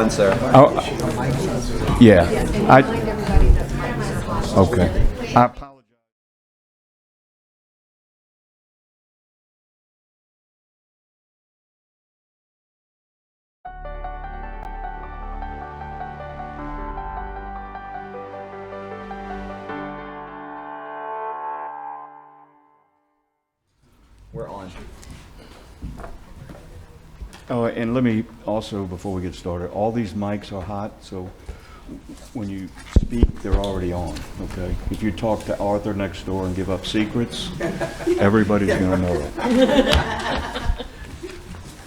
on, sir. Yeah. Okay. I apologize. We're on. Oh, and let me also, before we get started, all these mics are hot, so when you speak, they're already on, okay? If you talk to Arthur next door and give up secrets, everybody's gonna know it.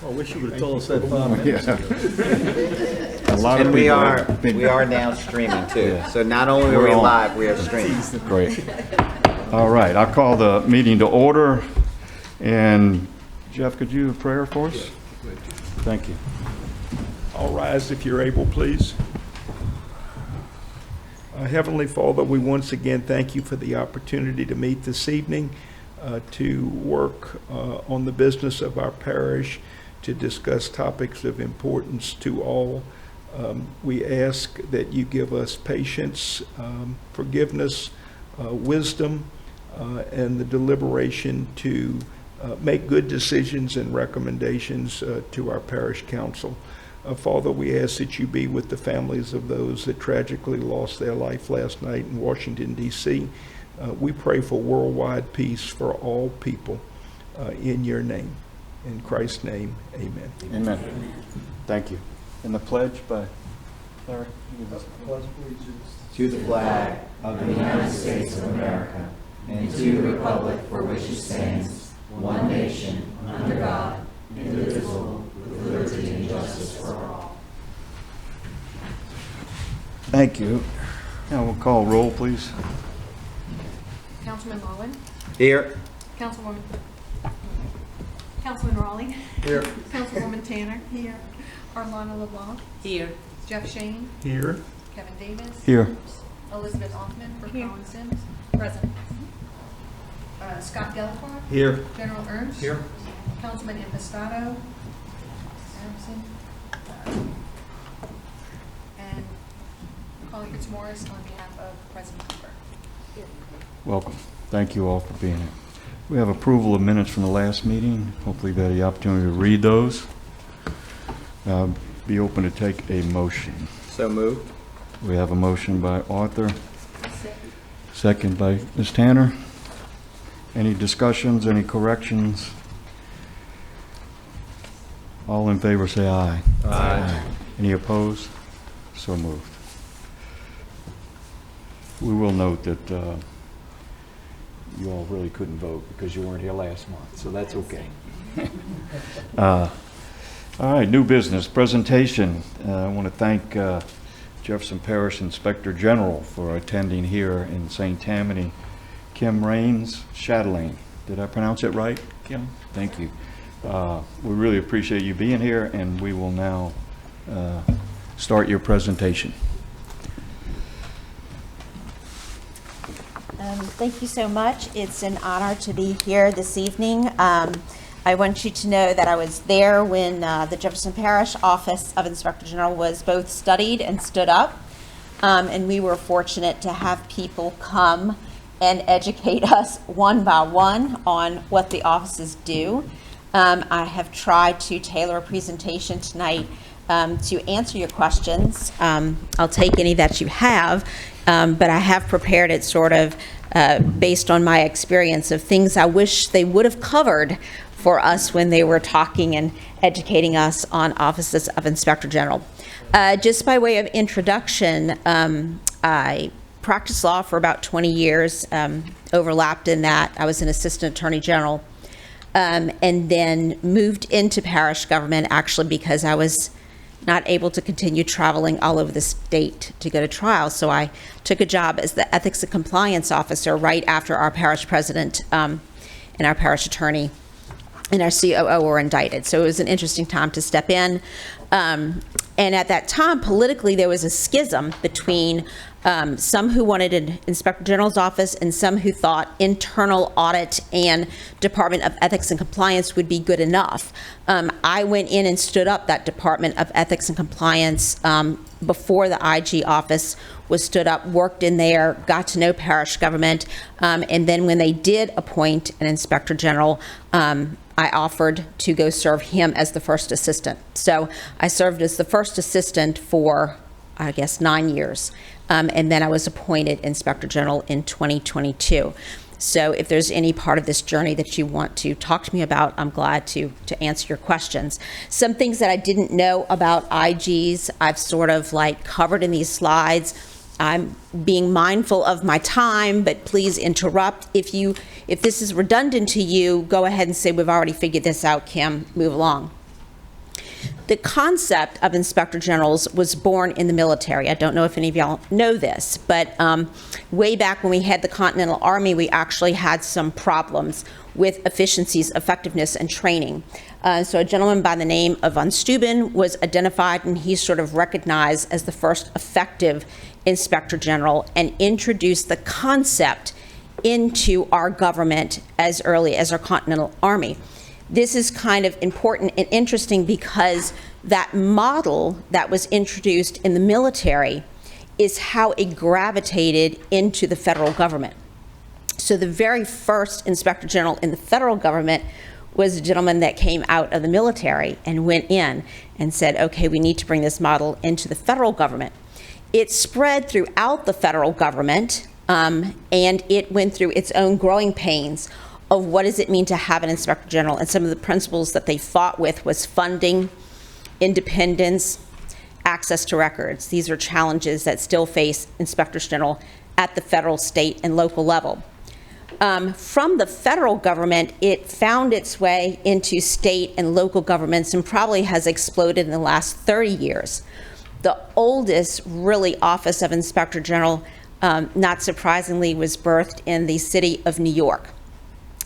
I wish you would have told us that 5 minutes ago. A lot of And people we are now streaming too. Yeah. So not only are We're we on. live, we are streaming. Great. All right, I'll call the meeting to order. And Jeff, could you have prayer for us? Thank you. All rise if you're able, please. Heavenly Father, we once again thank you for the opportunity to meet this evening, to work on the business of our parish, to discuss topics of importance to all. We ask that you give us patience, forgiveness, wisdom, and the deliberation to make good decisions and recommendations to our parish council. Father, we ask that you be with the families of those that tragically lost their life last night in Washington, D.C. We pray for worldwide peace for all people in your name. In Christ's name, amen. Amen. Thank you. And the pledge by Larry? To the flag of the United States of America and to the republic for which it stands, one nation, under God, indivisible, with liberty and justice for all. Thank you. Now we'll call roll, please. Councilman Lowen. Here. Councilman Raleigh. Here. Councilwoman Tanner. Here. Arlana LeBlanc. Here. Jeff Shane. Here. Kevin Davis. Here. Elizabeth Hoffman for Colin Sims. Present. Scott Delafar. Here. General Ernst. Here. Councilman Impastato. Absent. And Colliers Morris on behalf of President Cooper. Welcome. Thank you all for being here. We have approval of minutes from the last meeting. Hopefully you've had the opportunity to read those. Be open to take a motion. So moved. We have a motion by Arthur. Second by Ms. Tanner. Any discussions, any corrections? All in favor say aye. Aye. Any opposed? So moved. We will note that you all really couldn't vote because you weren't here last month, so that's okay. All right, new business presentation. I want to thank Jefferson Parish Inspector General for attending here in St. Tammany. Kim Raines Chatelaine. Did I pronounce it right, Kim? Thank you. We really appreciate you being here, and we will now start your presentation. Thank you so much. It's an honor to be here this evening. I want you to know that I was there when the Jefferson Parish Office of Inspector General was both studied and stood up, and we were fortunate to have people come and educate us one by one on what the offices do. I have tried to tailor a presentation tonight to answer your questions. I'll take any that you have, but I have prepared it sort of based on my experience of things I wish they would have covered for us when they were talking and educating us on offices of Inspector General. Just by way of introduction, I practiced law for about 20 years, overlapped in that. I was an assistant attorney general, and then moved into parish government actually because I was not able to continue traveling all over the state to go to trial. So I took a job as the ethics and compliance officer right after our parish president and our parish attorney and our COO were indicted. So it was an interesting time to step in. And at that time, politically, there was a schism between some who wanted an Inspector General's office, and some who thought internal audit and Department of Ethics and Compliance would be good enough. I went in and stood up that Department of Ethics and Compliance before the IG office was stood up, worked in there, got to know parish government, and then when they did appoint an Inspector General, I offered to go serve him as the first assistant. So I served as the first assistant for, I guess, 9 years. And then I was appointed Inspector General in 2022. So if there's any part of this journey that you want to talk to me about, I'm glad to answer your questions. Some things that I didn't know about IGs, I've sort of like covered in these slides. I'm being mindful of my time, but please interrupt. If this is redundant to you, go ahead and say, we've already figured this out, Kim, move along. The concept of Inspector Generals was born in the military. I don't know if any of y'all know this, but way back when we had the Continental Army, we actually had some problems with efficiencies, effectiveness, and training. So a gentleman by the name of von Steuben was identified, and he's sort of recognized as the first effective Inspector General and introduced the concept into our government as early as our Continental Army. This is kind of important and interesting because that model that was introduced in the military is how it gravitated into the federal government. So the very first Inspector General in the federal government was a gentleman that came out of the military and went in and said, okay, we need to bring this model into the federal government. It spread throughout the federal government, and it went through its own growing pains of what does it mean to have an Inspector General, and some of the principles that they fought with was funding, independence, access to records. These are challenges that still face Inspectors General at the federal, state, and local level. From the federal government, it found its way into state and local governments and probably has exploded in the last 30 years. The oldest, really, office of Inspector General, not surprisingly, was birthed in the city of New York,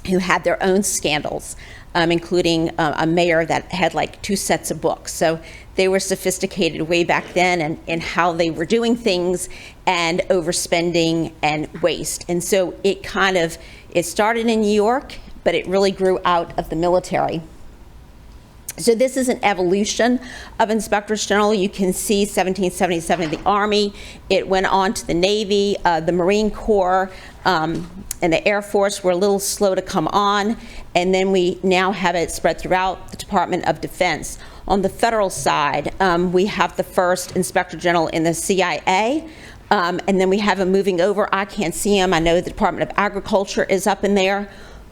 who had their own scandals, including a mayor that had like 2 sets of books. So they were sophisticated way back then in how they were doing things and overspending and waste. And so it started in New York, but it really grew out of the military. So this is an evolution of Inspectors General. You can see 1777 the Army. It went on to the Navy, the Marine Corps, and the Air Force were a little slow to come on. And then we now have it spread throughout the Department of Defense. On the federal side, we have the first Inspector General in the CIA. And then we have him moving over. I can't see him. I know the Department of Agriculture is up in there.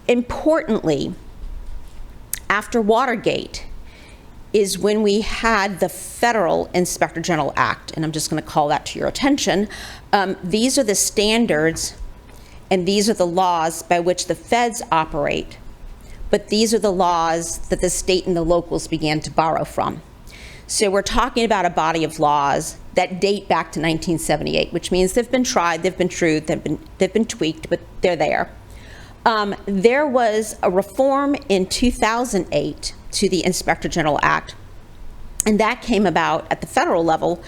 Importantly, after Watergate, is when we had the Federal Inspector General Act, and I'm just going to call that to your attention. These are the standards and these are the laws by which the feds operate, but these are the laws that the state and the locals began to borrow from. So we're talking about a body of laws that date back to 1978, which means they've been tried, they've been true, they've been tweaked, but they're there. There was a reform in 2008 to the Inspector General Act, and that came about at the federal level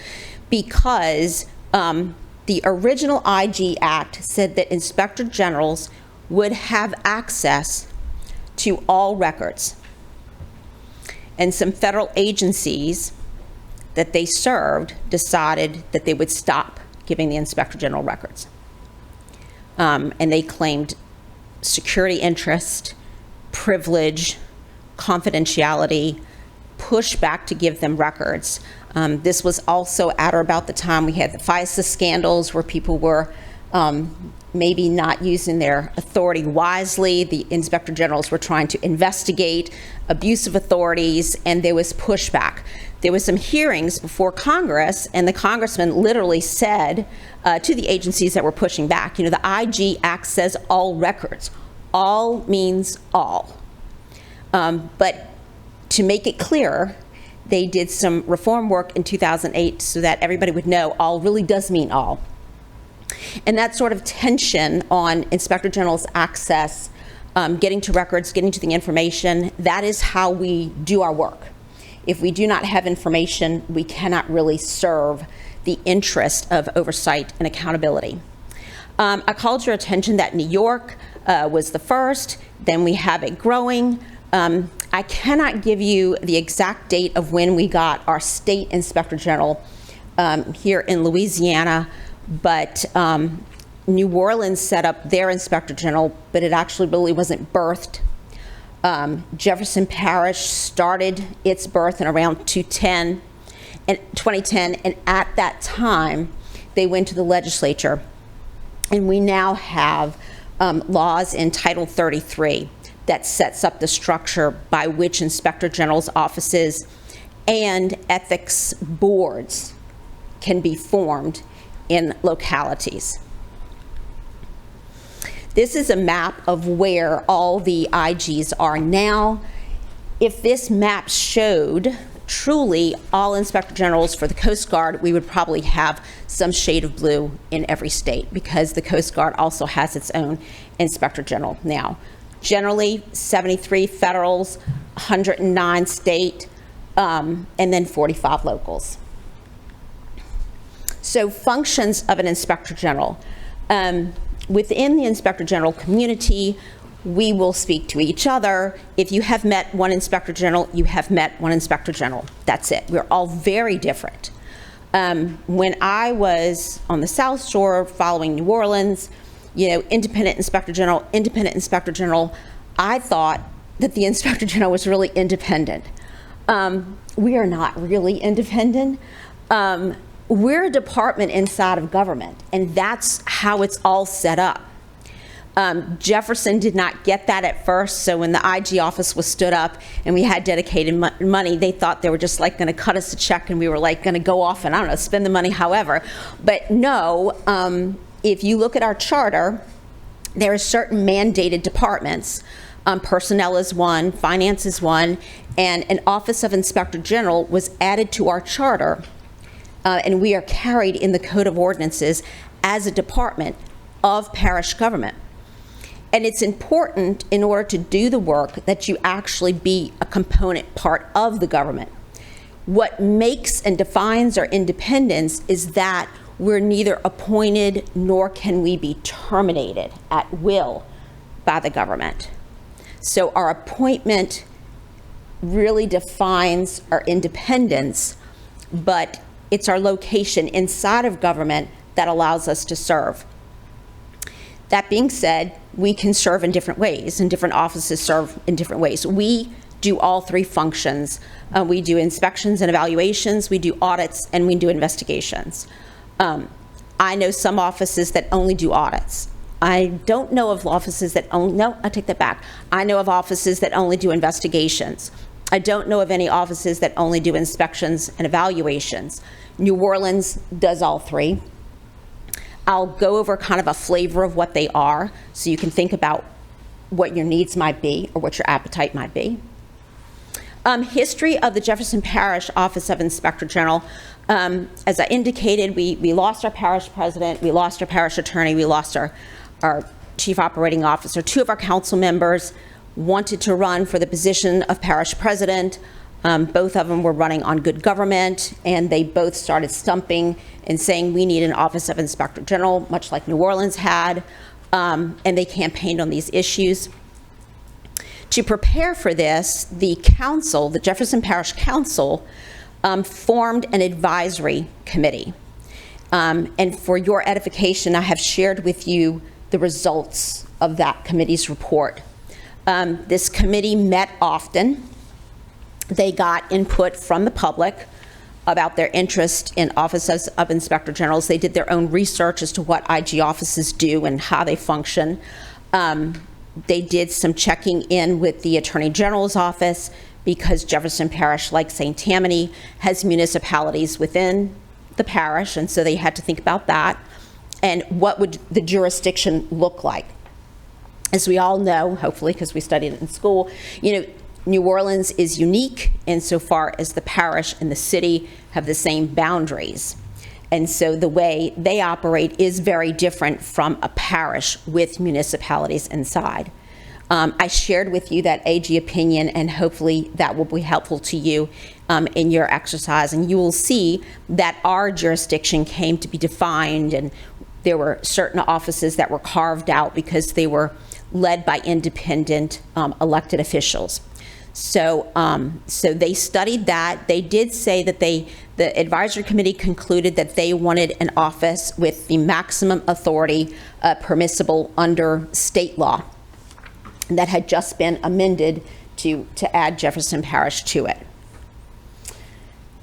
because the original IG Act said that Inspector Generals would have access to all records. And some federal agencies that they served decided that they would stop giving the Inspector General records. And they claimed security interest, privilege, confidentiality, pushback to give them records. This was also at or about the time we had the FISA scandals where people were maybe not using their authority wisely. The Inspector Generals were trying to investigate abuse of authorities, and there was pushback. There was some hearings before Congress, and the congressman literally said to the agencies that were pushing back, the IG Act says all records. All means all. But to make it clearer, they did some reform work in 2008 so that everybody would know all really does mean all. And that sort of tension on Inspector General's access, getting to records, getting to the information, that is how we do our work. If we do not have information, we cannot really serve the interest of oversight and accountability. I called your attention that New York was the first, then we have it growing. I cannot give you the exact date of when we got our state inspector general here in Louisiana, but New Orleans set up their inspector general, but it actually really wasn't birthed. Jefferson Parish started its birth in around 2010, and at that time, they went to the legislature, and we now have laws in Title 33 that sets up the structure by which inspector general's offices and ethics boards can be formed in localities. This is a map of where all the IGs are now. If this map showed truly all inspector generals for the Coast Guard, we would probably have some shade of blue in every state, because the Coast Guard also has its own inspector general now. Generally, 73 federals, 109 state, and then 45 locals. So functions of an inspector general. Within the inspector general community, we will speak to each other. If you have met one inspector general, you have met one inspector general. That's it. We're all very different. When I was on the South Shore following New Orleans, you know, independent inspector general, I thought that the inspector general was really independent. We are not really independent. We're a department inside of government, and that's how it's all set up. Jefferson did not get that at first, so when the IG office was stood up and we had dedicated money, they thought they were just like going to cut us a check and we were like going to go off and, I don't know, spend the money however. But no, if you look at our charter, there are certain mandated departments. Personnel is one, finance is one, and an Office of Inspector General was added to our charter, and we are carried in the Code of Ordinances as a department of parish government. And it's important, in order to do the work, that you actually be a component part of the government. What makes and defines our independence is that we're neither appointed nor can we be terminated at will by the government. So our appointment really defines our independence, but it's our location inside of government that allows us to serve. That being said, we can serve in different ways, and different offices serve in different ways. We do all three functions. We do inspections and evaluations, we do audits, and we do investigations. I know some offices that only do audits. I don't know of offices that only, no, I take that back. I know of offices that only do investigations. I don't know of any offices that only do inspections and evaluations. New Orleans does all three. I'll go over kind of a flavor of what they are, so you can think about what your needs might be or what your appetite might be. History of the Jefferson Parish Office of Inspector General. As I indicated, we lost our parish president, we lost our parish attorney, we lost our chief operating officer. Two of our council members wanted to run for the position of parish president. Both of them were running on good government, and they both started stumping and saying we need an Office of Inspector General, much like New Orleans had, and they campaigned on these issues. To prepare for this, the council, the Jefferson Parish Council, formed an advisory committee. And for your edification, I have shared with you the results of that committee's report. This committee met often. They got input from the public about their interest in offices of inspector generals. They did their own research as to what IG offices do and how they function. They did some checking in with the Attorney General's office, because Jefferson Parish, like St. Tammany, has municipalities within the parish, and so they had to think about that. And what would the jurisdiction look like? As we all know, hopefully, because we studied it in school, you know, New Orleans is unique insofar as the parish and the city have the same boundaries. And so the way they operate is very different from a parish with municipalities inside. I shared with you that AG opinion, and hopefully that will be helpful to you in your exercise. And you will see that our jurisdiction came to be defined, and there were certain offices that were carved out because they were led by independent elected officials. So, so they studied that. They did say that the advisory committee concluded that they wanted an office with the maximum authority permissible under state law that had just been amended to add Jefferson Parish to it.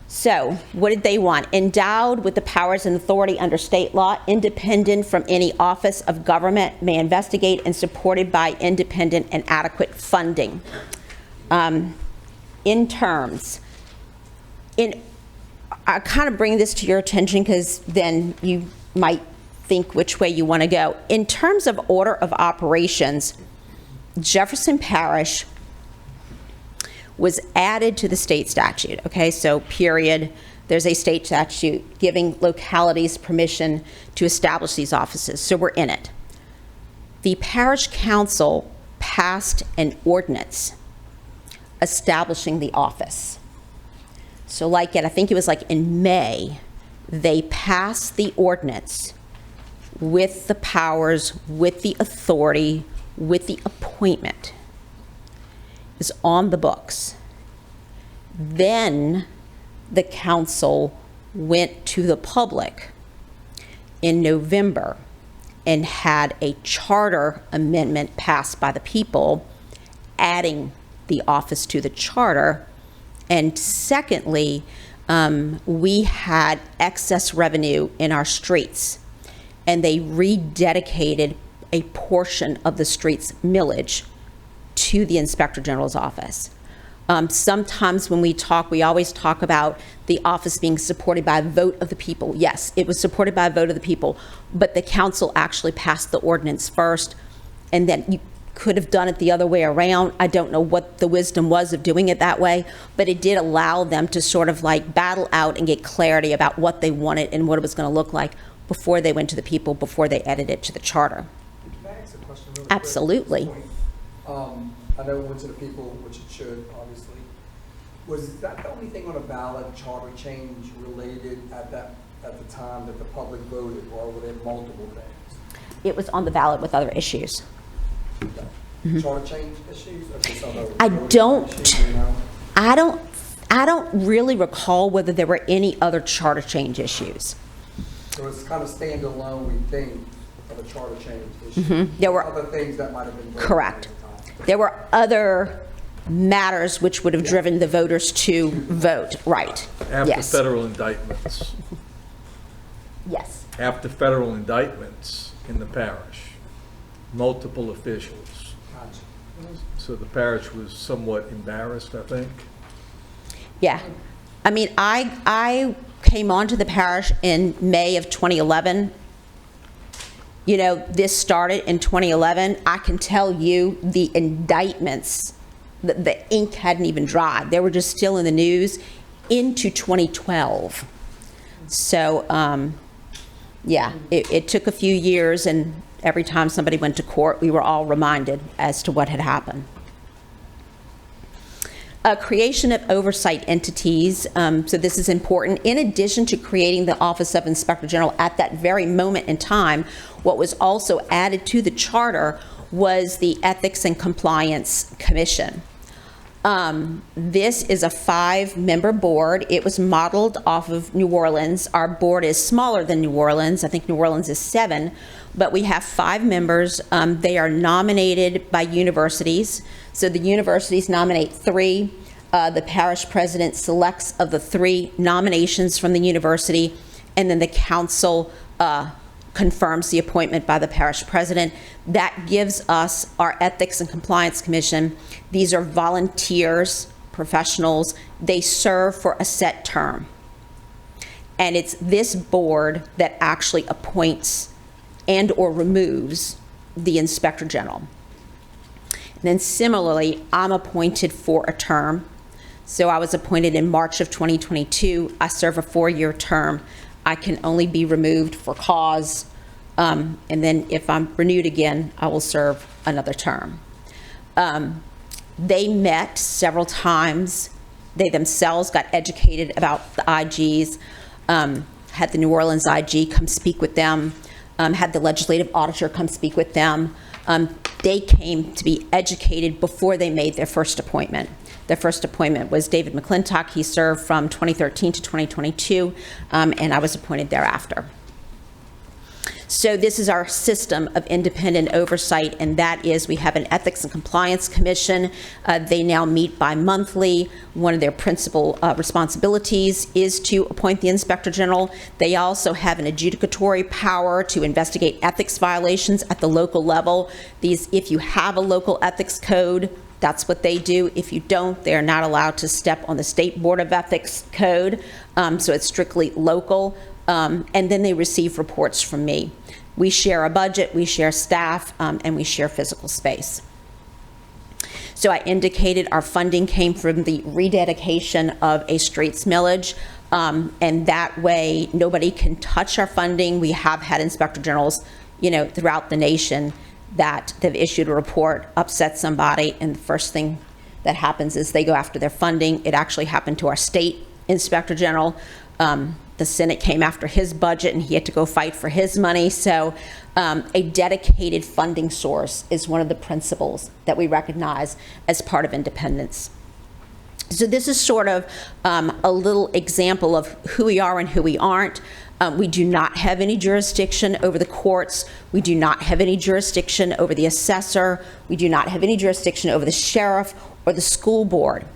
So, what did they want? Endowed with the powers and authority under state law, independent from any office of government, may investigate, and supported by independent and adequate funding. In terms, I kind of bring this to your attention because then you might think which way you want to go. In terms of order of operations, Jefferson Parish was added to the state statute, okay? So period, there's a state statute giving localities permission to establish these offices, so we're in it. The parish council passed an ordinance establishing the office. So like I think it was like in May, they passed the ordinance with the powers, with the authority, with the appointment. Is on the books. Then the council went to the public in November and had a charter amendment passed by the people adding the office to the charter. And secondly, we had excess revenue in our streets, and they rededicated a portion of the streets millage to the Inspector General's office. Sometimes when we talk, we always talk about the office being supported by a vote of the people. Yes, it was supported by a vote of the people, but the council actually passed the ordinance first, and then you could have done it the other way around. I don't know what the wisdom was of doing it that way, but it did allow them to sort of like battle out and get clarity about what they wanted and what it was going to look like before they went to the people, before they added it to the charter. Can I ask a question really quick? Absolutely. I know it went to the people, which it should, obviously. Was that the only thing on a ballot, charter change related at the time that the public voted, or were there multiple things? It was on the ballot with other issues. Charter change issues, or just other I voting don't- issues, you know? I don't really recall whether there were any other charter change issues. So it's kind of standalone, we think, of a charter change issue. There were- other things that might have been voted on Correct. at the time. There were other matters which would have driven the voters to vote, right? After Yes. federal indictments, Yes. after federal indictments in the parish, multiple officials. Gotcha. So the parish was somewhat embarrassed, I think. Yeah. I mean, I came onto the parish in May of 2011. You know, this started in 2011. I can tell you the indictments, the ink hadn't even dried. They were just still in the news into 2012. So, yeah, it took a few years, and every time somebody went to court, we were all reminded as to what had happened. Creation of oversight entities, so this is important. In addition to creating the Office of Inspector General at that very moment in time, what was also added to the charter was the Ethics and Compliance Commission. This is a 5-member board. It was modeled off of New Orleans. Our board is smaller than New Orleans. I think New Orleans is 7, but we have 5 members. They are nominated by universities. So the universities nominate 3. The parish president selects of the 3 nominations from the university, and then the council confirms the appointment by the parish president. That gives us our Ethics and Compliance Commission. These are volunteers, professionals. They serve for a set term. And it's this board that actually appoints and or removes the Inspector General. And then similarly, I'm appointed for a term. So I was appointed in March of 2022. I serve a 4-year term. I can only be removed for cause, and then if I'm renewed again, I will serve another term. They met several times. They themselves got educated about the IGs, had the New Orleans IG come speak with them, had the legislative auditor come speak with them. They came to be educated before they made their first appointment. Their first appointment was David McClintock. He served from 2013 to 2022, and I was appointed thereafter. So this is our system of independent oversight, and that is we have an Ethics and Compliance Commission. They now meet bi-monthly. One of their principal responsibilities is to appoint the Inspector General. They also have an adjudicatory power to investigate ethics violations at the local level. If you have a local ethics code, that's what they do. If you don't, they're not allowed to step on the State Board of Ethics code, so it's strictly local. And then they receive reports from me. We share a budget, we share staff, and we share physical space. So I indicated our funding came from the rededication of a streets millage, and that way nobody can touch our funding. We have had inspector generals, throughout the nation that they've issued a report, upset somebody, and the first thing that happens is they go after their funding. It actually happened to our state inspector general. The Senate came after his budget and he had to go fight for his money. So a dedicated funding source is one of the principles that we recognize as part of independence. So this is sort of a little example of who we are and who we aren't. We do not have any jurisdiction over the courts. We do not have any jurisdiction over the assessor. We do not have any jurisdiction over the sheriff or the school board.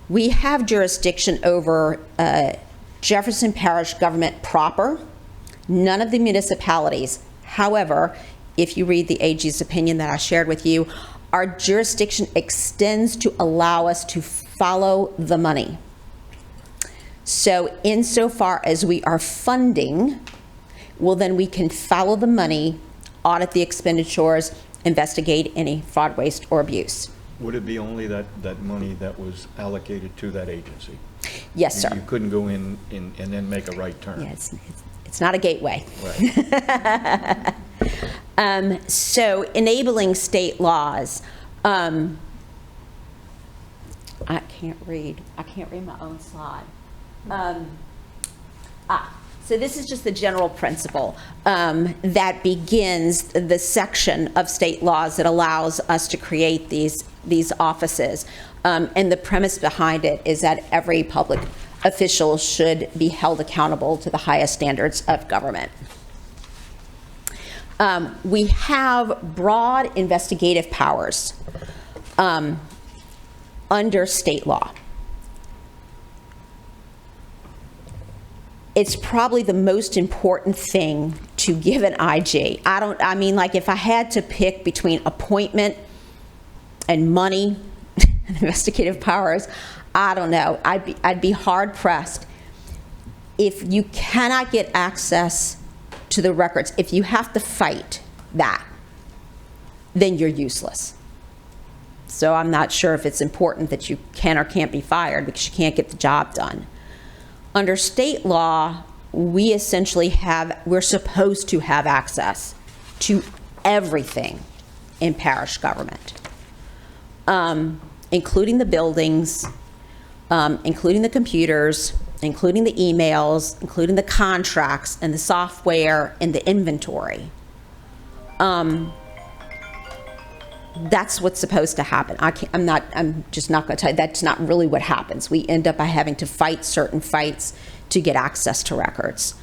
We have jurisdiction over Jefferson Parish government proper, none of the municipalities. However, if you read the AG's opinion that I shared with you, our jurisdiction extends to allow us to follow the money. So insofar as we are funding, well, then we can follow the money, audit the expenditures, investigate any fraud, waste, or abuse. Would it be only that money that was allocated to that agency? Yes, sir. You couldn't go in and then make a right turn? Yeah, it's not a gateway. Right. So enabling state laws. I can't read my own slide. So this is just the general principle that begins the section of state laws that allows us to create these offices. And the premise behind it is that every public official should be held accountable to the highest standards of government. We have broad investigative powers under state law. It's probably the most important thing to give an IG. If I had to pick between appointment and money and investigative powers, I don't know. I'd be hard pressed. If you cannot get access to the records, if you have to fight that, then you're useless. So I'm not sure if it's important that you can or can't be fired because you can't get the job done. Under state law, we essentially we're supposed to have access to everything in parish government, including the buildings, including the computers, including the emails, including the contracts and the software and the inventory. That's what's supposed to happen. I'm just not going to tell you, that's not really what happens. We end up by having to fight certain fights to get access to records.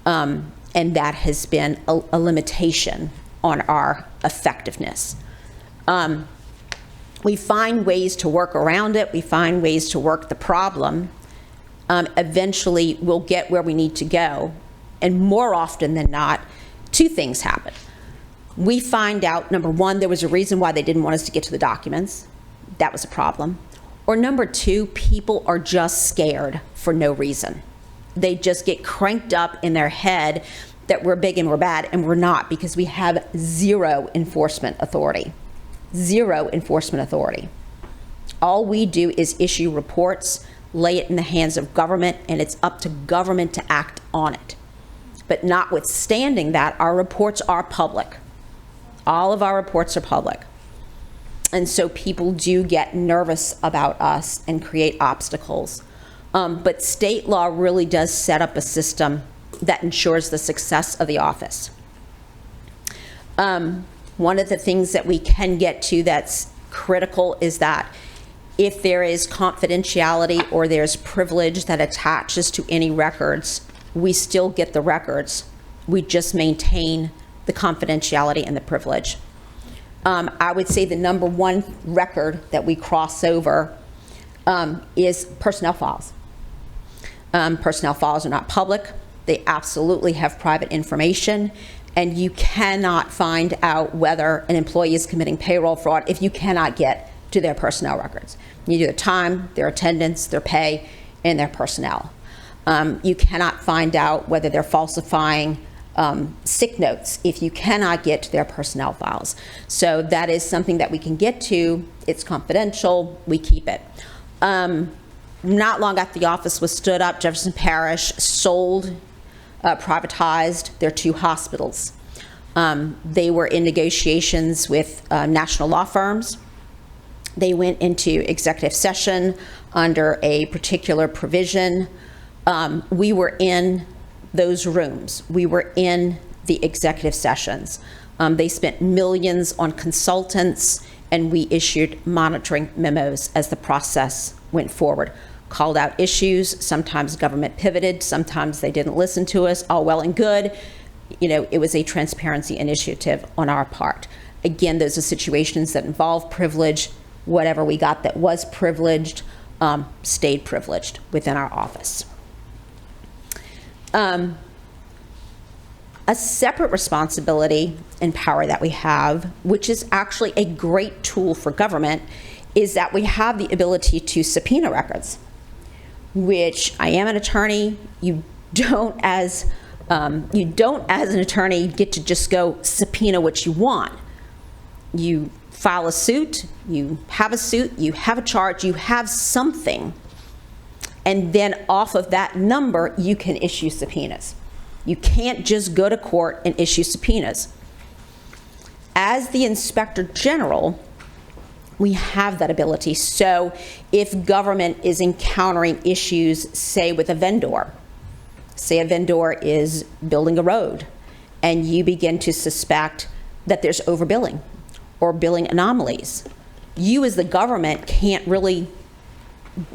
And that has been a limitation on our effectiveness. We find ways to work around it. We find ways to work the problem. Eventually, we'll get where we need to go. And more often than not, two things happen. We find out, number one, there was a reason why they didn't want us to get to the documents. That was a problem. Or number two, people are just scared for no reason. They just get cranked up in their head that we're big and we're bad, and we're not, because we have zero enforcement authority. Zero enforcement authority. All we do is issue reports, lay it in the hands of government, and it's up to government to act on it. But notwithstanding that, our reports are public. All of our reports are public. And so people do get nervous about us and create obstacles. But state law really does set up a system that ensures the success of the office. One of the things that we can get to that's critical is that if there is confidentiality or there's privilege that attaches to any records, we still get the records. We just maintain the confidentiality and the privilege. I would say the number one record that we cross over is personnel files. Personnel files are not public. They absolutely have private information, and you cannot find out whether an employee is committing payroll fraud if you cannot get to their personnel records. You do their time, their attendance, their pay, and their personnel. You cannot find out whether they're falsifying sick notes if you cannot get to their personnel files. So that is something that we can get to. It's confidential. We keep it. Not long after the office was stood up, Jefferson Parish sold, privatized their 2 hospitals. They were in negotiations with national law firms. They went into executive session under a particular provision. We were in those rooms. We were in the executive sessions. They spent millions on consultants, and we issued monitoring memos as the process went forward. Called out issues. Sometimes government pivoted. Sometimes they didn't listen to us. All well and good. You know, it was a transparency initiative on our part. Again, those are situations that involve privilege. Whatever we got that was privileged stayed privileged within our office. A separate responsibility and power that we have, which is actually a great tool for government, is that we have the ability to subpoena records, which I am an attorney. You don't as an attorney get to just go subpoena what you want. You file a suit, you have a charge, you have something, and then off of that number, you can issue subpoenas. You can't just go to court and issue subpoenas. As the Inspector General, we have that ability. So if government is encountering issues, say with a vendor, say a vendor is building a road, and you begin to suspect that there's overbilling or billing anomalies, you as the government can't really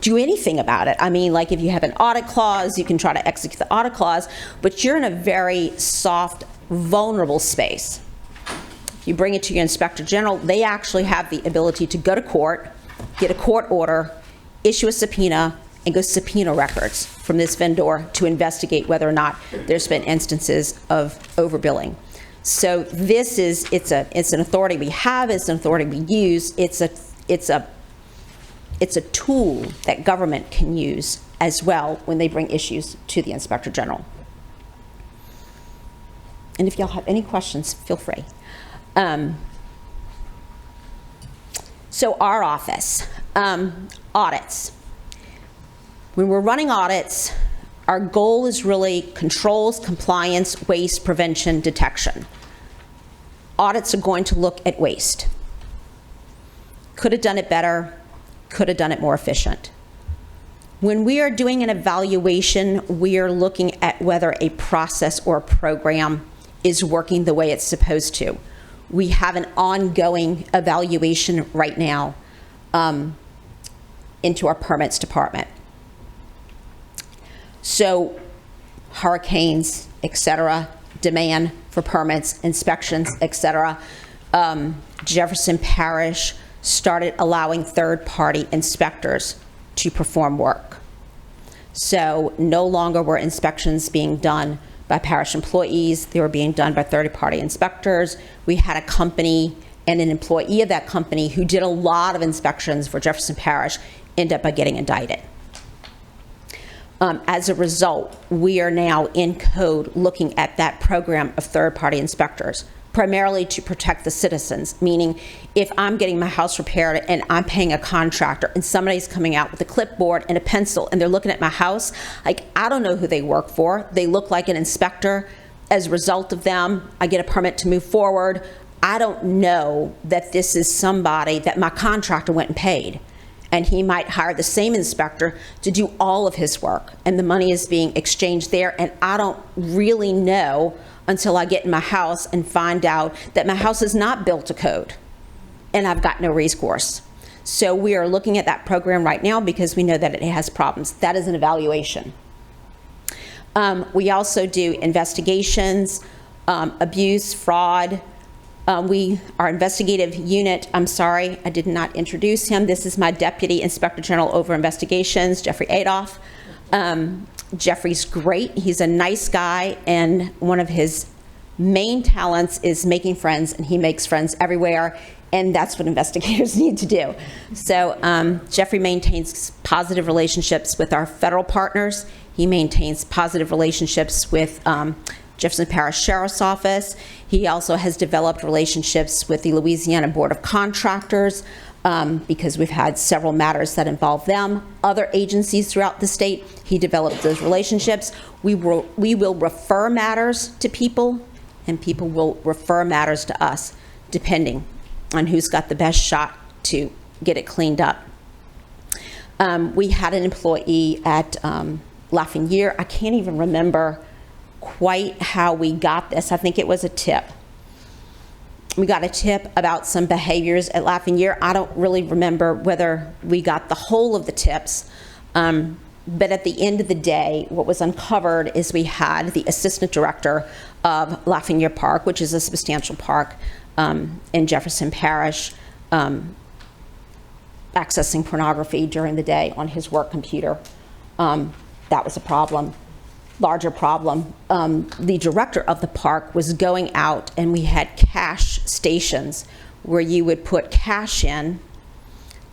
do anything about it. I mean, like if you have an audit clause, you can try to execute the audit clause, but you're in a very soft, vulnerable space. If you bring it to your Inspector General, they actually have the ability to go to court, get a court order, issue a subpoena, and go subpoena records from this vendor to investigate whether or not there's been instances of overbilling. So this is, it's an authority we have, it's an authority we use, it's a tool that government can use as well when they bring issues to the Inspector General. And if y'all have any questions, feel free. So our office, audits. When we're running audits, our goal is really controls, compliance, waste, prevention, detection. Audits are going to look at waste. Could have done it better, could have done it more efficient. When we are doing an evaluation, we are looking at whether a process or a program is working the way it's supposed to. We have an ongoing evaluation right now into our permits department. So hurricanes, et cetera, demand for permits, inspections, et cetera. Jefferson Parish started allowing third-party inspectors to perform work. So no longer were inspections being done by parish employees, they were being done by third-party inspectors. We had a company and an employee of that company who did a lot of inspections for Jefferson Parish end up by getting indicted. As a result, we are now in code looking at that program of third-party inspectors, primarily to protect the citizens, meaning if I'm getting my house repaired and I'm paying a contractor and somebody's coming out with a clipboard and a pencil and they're looking at my house, like, I don't know who they work for. They look like an inspector. As a result of them, I get a permit to move forward. I don't know that this is somebody that my contractor went and paid. And he might hire the same inspector to do all of his work, and the money is being exchanged there, and I don't really know until I get in my house and find out that my house is not built to code, and I've got no recourse. So we are looking at that program right now because we know that it has problems. That is an evaluation. We also do investigations, abuse, fraud. Our investigative unit, I'm sorry, I did not introduce him. This is my Deputy Inspector General over Investigations, Jeffrey Adolph. Jeffrey's great. He's a nice guy, and one of his main talents is making friends, and he makes friends everywhere, and that's what investigators need to do. So Jeffrey maintains positive relationships with our federal partners. He maintains positive relationships with Jefferson Parish Sheriff's Office. He also has developed relationships with the Louisiana Board of Contractors because we've had several matters that involve them. Other agencies throughout the state, he developed those relationships. We will refer matters to people, and people will refer matters to us, depending on who's got the best shot to get it cleaned up. We had an employee at Lafayette. I can't even remember quite how we got this. I think it was a tip. We got a tip about some behaviors at Lafayette. I don't really remember whether we got the whole of the tips, but at the end of the day, what was uncovered is we had the assistant director of Lafayette Park, which is a substantial park in Jefferson Parish, accessing pornography during the day on his work computer. That was a problem. Larger problem. The director of the park was going out, and we had cash stations where you would put cash in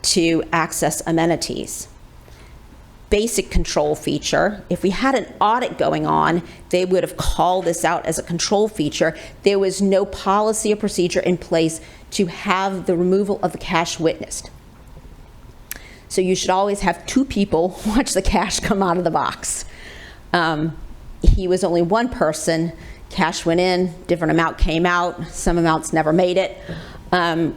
to access amenities. Basic control feature. If we had an audit going on, they would have called this out as a control feature. There was no policy or procedure in place to have the removal of the cash witnessed. So you should always have two people watch the cash come out of the box. He was only one person. Cash went in, different amount came out, some amounts never made it.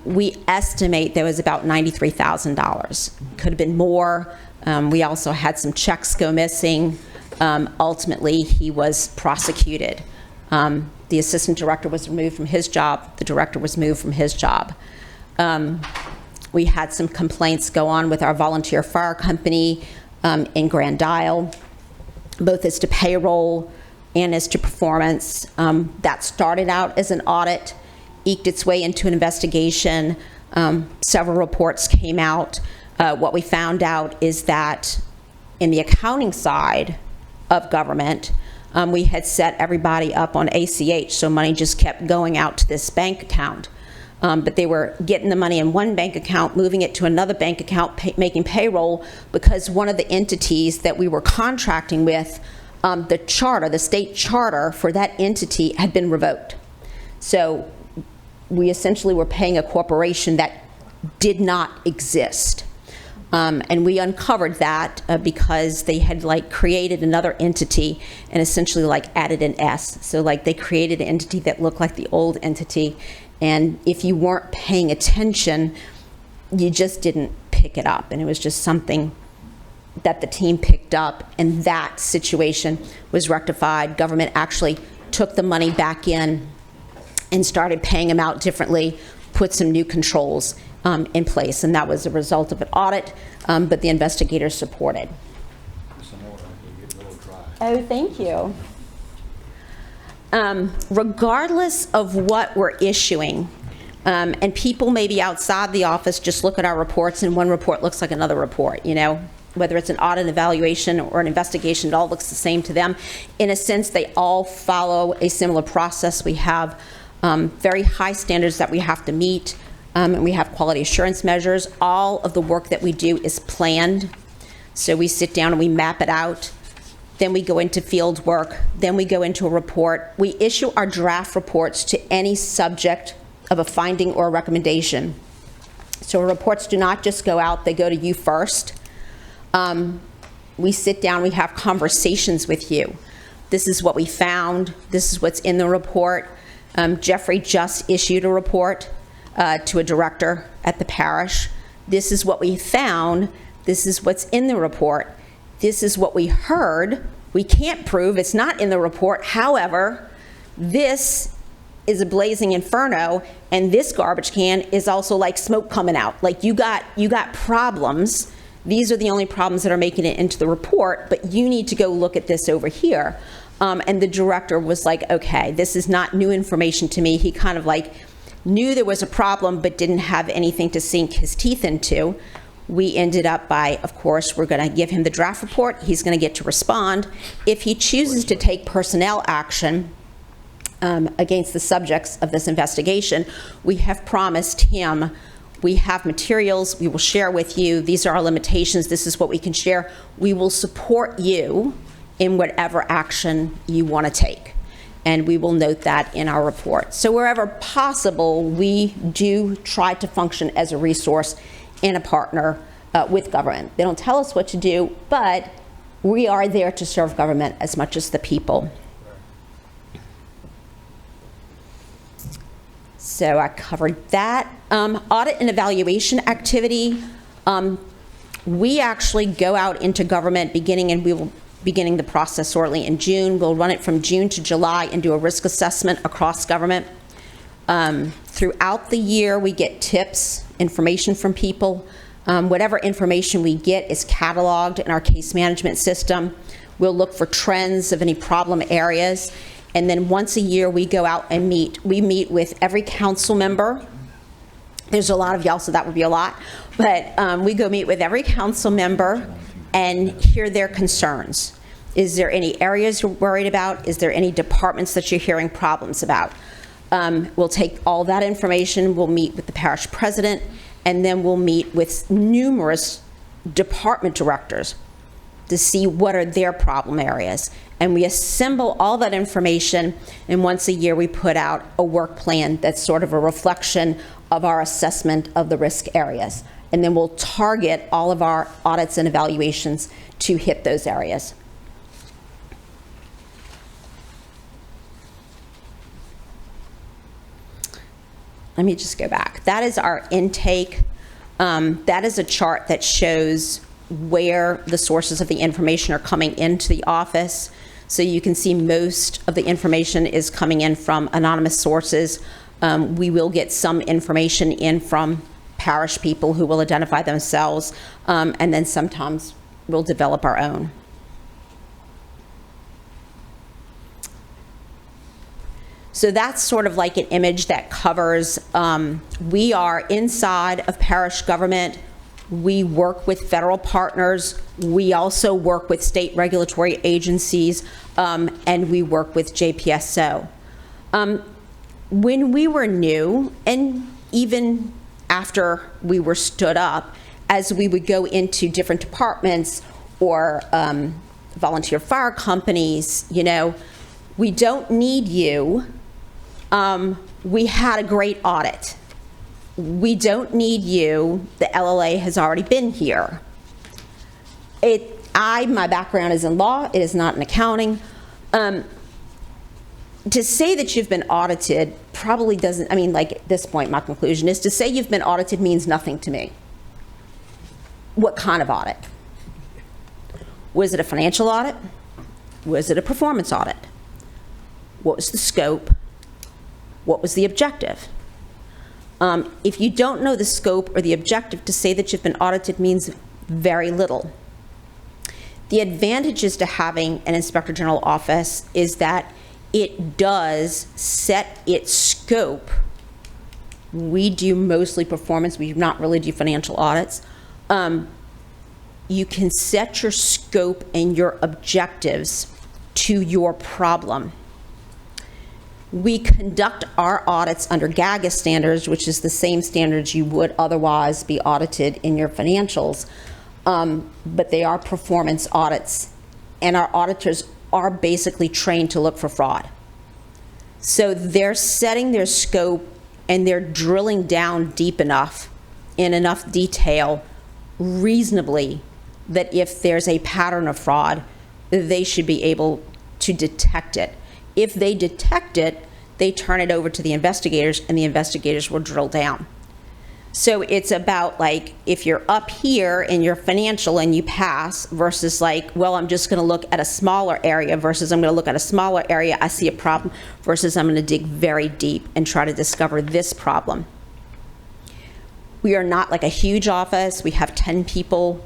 We estimate there was about $93,000. Could have been more. We also had some checks go missing. Ultimately, he was prosecuted. The assistant director was removed from his job. The director was moved from his job. We had some complaints go on with our volunteer fire company in Grand Isle, both as to payroll and as to performance. That started out as an audit, eked its way into an investigation. Several reports came out. What we found out is that in the accounting side of government, we had set everybody up on ACH, so money just kept going out to this bank account. But they were getting the money in one bank account, moving it to another bank account, making payroll, because one of the entities that we were contracting with, the charter, the state charter for that entity had been revoked. So we essentially were paying a corporation that did not exist. And we uncovered that because they had created another entity and essentially added an S. So they created an entity that looked like the old entity. And if you weren't paying attention, you just didn't pick it up. And it was just something that the team picked up, and that situation was rectified. Government actually took the money back in and started paying them out differently, put some new controls in place, and that was a result of an audit, but the investigators supported. Oh, thank you. Regardless of what we're issuing, and people maybe outside the office just look at our reports, and one report looks like another report, whether it's an audit evaluation or an investigation, it all looks the same to them. In a sense, they all follow a similar process. We have very high standards that we have to meet, and we have quality assurance measures. All of the work that we do is planned. So we sit down and we map it out. Then we go into field work. Then we go into a report. We issue our draft reports to any subject of a finding or a recommendation. So reports do not just go out, they go to you first. We sit down, we have conversations with you. This is what we found. This is what's in the report. Jeffrey just issued a report to a director at the parish. This is what we found. This is what's in the report. This is what we heard. We can't prove, it's not in the report. However, this is a blazing inferno, and this garbage can is also like smoke coming out. Like you got problems. These are the only problems that are making it into the report, but you need to go look at this over here. And the director was like, okay, this is not new information to me. He kind of like knew there was a problem, but didn't have anything to sink his teeth into. We ended up by, of course, we're going to give him the draft report. He's going to get to respond. If he chooses to take personnel action against the subjects of this investigation, we have promised him, we have materials we will share with you. These are our limitations. This is what we can share. We will support you in whatever action you want to take. And we will note that in our report. So wherever possible, we do try to function as a resource and a partner with government. They don't tell us what to do, but we are there to serve government as much as the people. So I covered that. Audit and evaluation activity. We actually go out into government and we will beginning the process shortly in June. We'll run it from June to July and do a risk assessment across government. Throughout the year, we get tips, information from people. Whatever information we get is cataloged in our case management system. We'll look for trends of any problem areas. And then once a year, we go out and meet. We meet with every council member. There's a lot of y'all, so that would be a lot. But we go meet with every council member and hear their concerns. Is there any areas you're worried about? Is there any departments that you're hearing problems about? We'll take all that information, we'll meet with the parish president, and then we'll meet with numerous department directors to see what are their problem areas. And we assemble all that information, and once a year we put out a work plan that's sort of a reflection of our assessment of the risk areas. And then we'll target all of our audits and evaluations to hit those areas. Let me just go back. That is our intake. That is a chart that shows where the sources of the information are coming into the office. So you can see most of the information is coming in from anonymous sources. We will get some information in from parish people who will identify themselves, and then sometimes we'll develop our own. So that's sort of like an image that covers, we are inside of parish government. We work with federal partners. We also work with state regulatory agencies, and we work with JPSO. When we were new, and even after we were stood up, as we would go into different departments or volunteer fire companies, you know, we don't need you. We had a great audit. We don't need you. The LLA has already been here. My background is in law. It is not in accounting. To say that you've been audited probably doesn't, I mean, like at this point, my conclusion is to say you've been audited means nothing to me. What kind of audit? Was it a financial audit? Was it a performance audit? What was the scope? What was the objective? If you don't know the scope or the objective, to say that you've been audited means very little. The advantages to having an Inspector General office is that it does set its scope. We do mostly performance. We do not really do financial audits. You can set your scope and your objectives to your problem. We conduct our audits under GAGA standards, which is the same standards you would otherwise be audited in your financials, but they are performance audits, and our auditors are basically trained to look for fraud. So they're setting their scope and they're drilling down deep enough, in enough detail, reasonably, that if there's a pattern of fraud, they should be able to detect it. If they detect it, they turn it over to the investigators, and the investigators will drill down. So it's about like, if you're up here in your financial and you pass versus like, well, I'm just going to look at a smaller area versus I'm going to look at a smaller area, I see a problem, versus I'm going to dig very deep and try to discover this problem. We are not like a huge office. We have 10 people.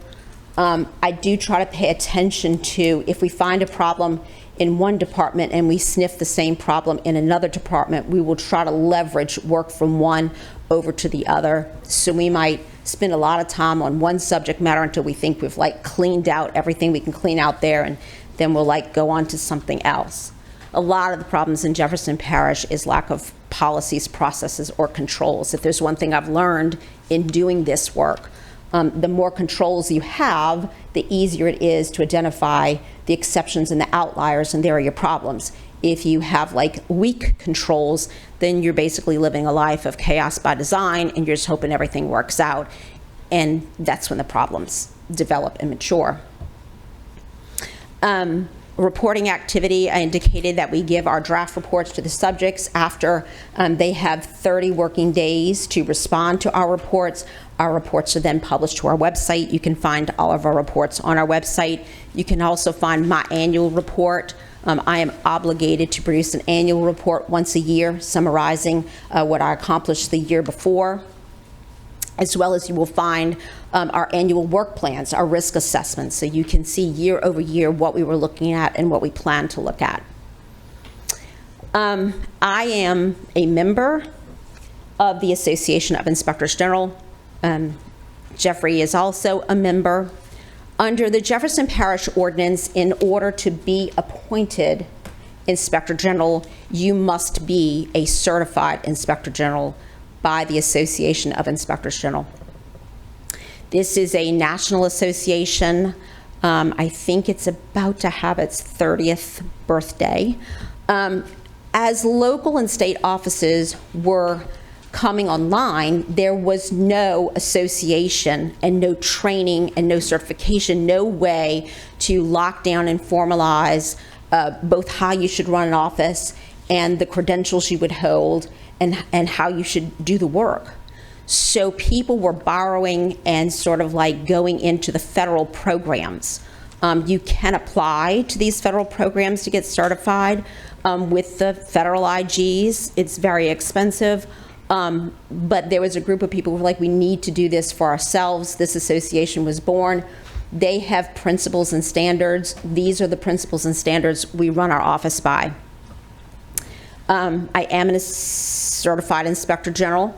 I do try to pay attention to, if we find a problem in one department and we sniff the same problem in another department, we will try to leverage work from one over to the other. So we might spend a lot of time on one subject matter until we think we've like cleaned out everything we can clean out there, and then we'll like go on to something else. A lot of the problems in Jefferson Parish is lack of policies, processes, or controls. If there's one thing I've learned in doing this work, the more controls you have, the easier it is to identify the exceptions and the outliers, and there are your problems. If you have like weak controls, then you're basically living a life of chaos by design, and you're just hoping everything works out. And that's when the problems develop and mature. Reporting activity, I indicated that we give our draft reports to the subjects after they have 30 working days to respond to our reports. Our reports are then published to our website. You can find all of our reports on our website. You can also find my annual report. I am obligated to produce an annual report once a year summarizing what I accomplished the year before, as well as you will find our annual work plans, our risk assessments, so you can see year over year what we were looking at and what we plan to look at. I am a member of the Association of Inspectors General. Jeffrey is also a member. Under the Jefferson Parish Ordinance, in order to be appointed Inspector General, you must be a certified Inspector General by the Association of Inspectors General. This is a national association. I think it's about to have its 30th birthday. As local and state offices were coming online, there was no association and no training and no certification, no way to lock down and formalize both how you should run an office and the credentials you would hold and how you should do the work. So people were borrowing and sort of like going into the federal programs. You can apply to these federal programs to get certified with the federal IGs. It's very expensive. But there was a group of people who were like, we need to do this for ourselves. This association was born. They have principles and standards. These are the principles and standards we run our office by. I am a certified Inspector General.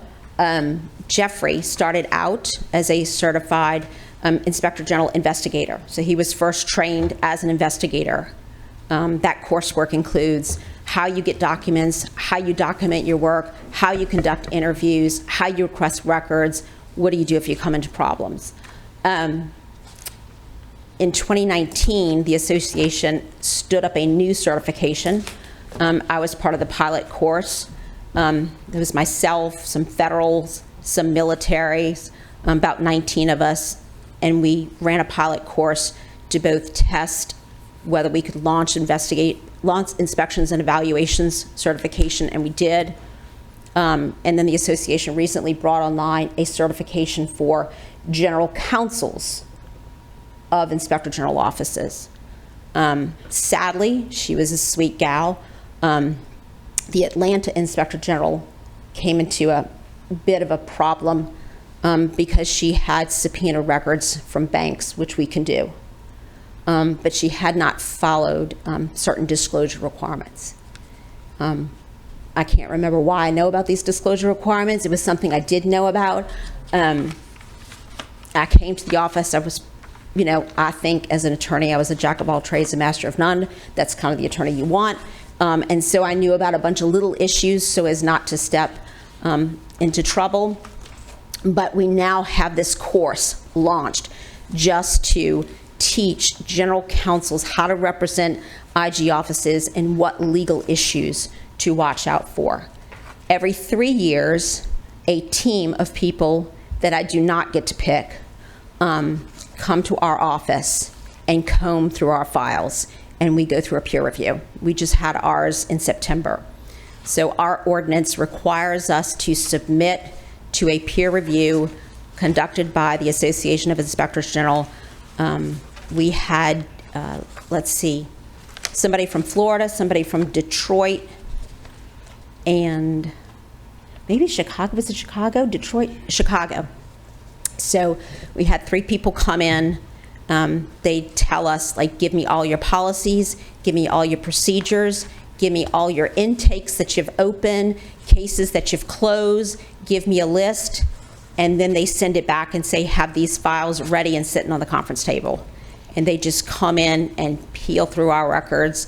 Jeffrey started out as a certified Inspector General investigator. So he was first trained as an investigator. That coursework includes how you get documents, how you document your work, how you conduct interviews, how you request records, what do you do if you come into problems. In 2019, the association stood up a new certification. I was part of the pilot course. There was myself, some federals, some militaries, about 19 of us, and we ran a pilot course to both test whether we could launch inspections and evaluations certification, and we did. And then the association recently brought online a certification for general counsels of Inspector General offices. Sadly, she was a sweet gal. The Atlanta Inspector General came into a bit of a problem because she had subpoena records from banks, which we can do. But she had not followed certain disclosure requirements. I can't remember why I know about these disclosure requirements. It was something I did know about. I came to the office. I was, I think as an attorney, I was a jack of all trades, a master of none. That's kind of the attorney you want. And so I knew about a bunch of little issues so as not to step into trouble. But we now have this course launched just to teach general counsels how to represent IG offices and what legal issues to watch out for. Every 3 years, a team of people that I do not get to pick come to our office and comb through our files, and we go through a peer review. We just had ours in September. So our ordinance requires us to submit to a peer review conducted by the Association of Inspectors General. We had, let's see, somebody from Florida, somebody from Detroit, and maybe Chicago. Was it Chicago? Detroit? Chicago. So we had 3 people come in. They tell us, like, give me all your policies, give me all your procedures, give me all your intakes that you've opened, cases that you've closed, give me a list, and then they send it back and say, have these files ready and sitting on the conference table. And they just come in and peel through our records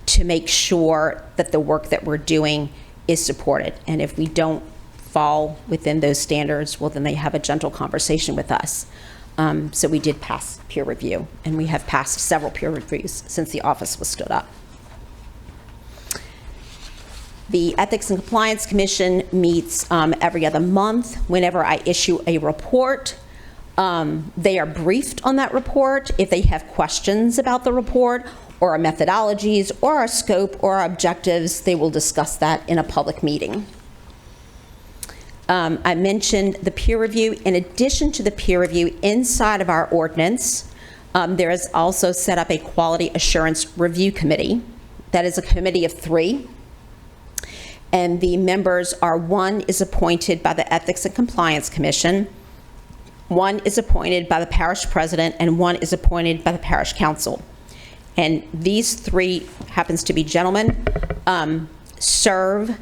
to make sure that the work that we're doing is supported. And if we don't fall within those standards, well, then they have a gentle conversation with us. So we did pass peer review, and we have passed several peer reviews since the office was stood up. The Ethics and Compliance Commission meets every other month. Whenever I issue a report, they are briefed on that report. If they have questions about the report or our methodologies or our scope or our objectives, they will discuss that in a public meeting. I mentioned the peer review. In addition to the peer review inside of our ordinance, there is also set up a Quality Assurance Review Committee. That is a committee of 3. And the members are, 1 is appointed by the Ethics and Compliance Commission, 1 is appointed by the parish president, and 1 is appointed by the parish council. And these 3 happens to be gentlemen, serve.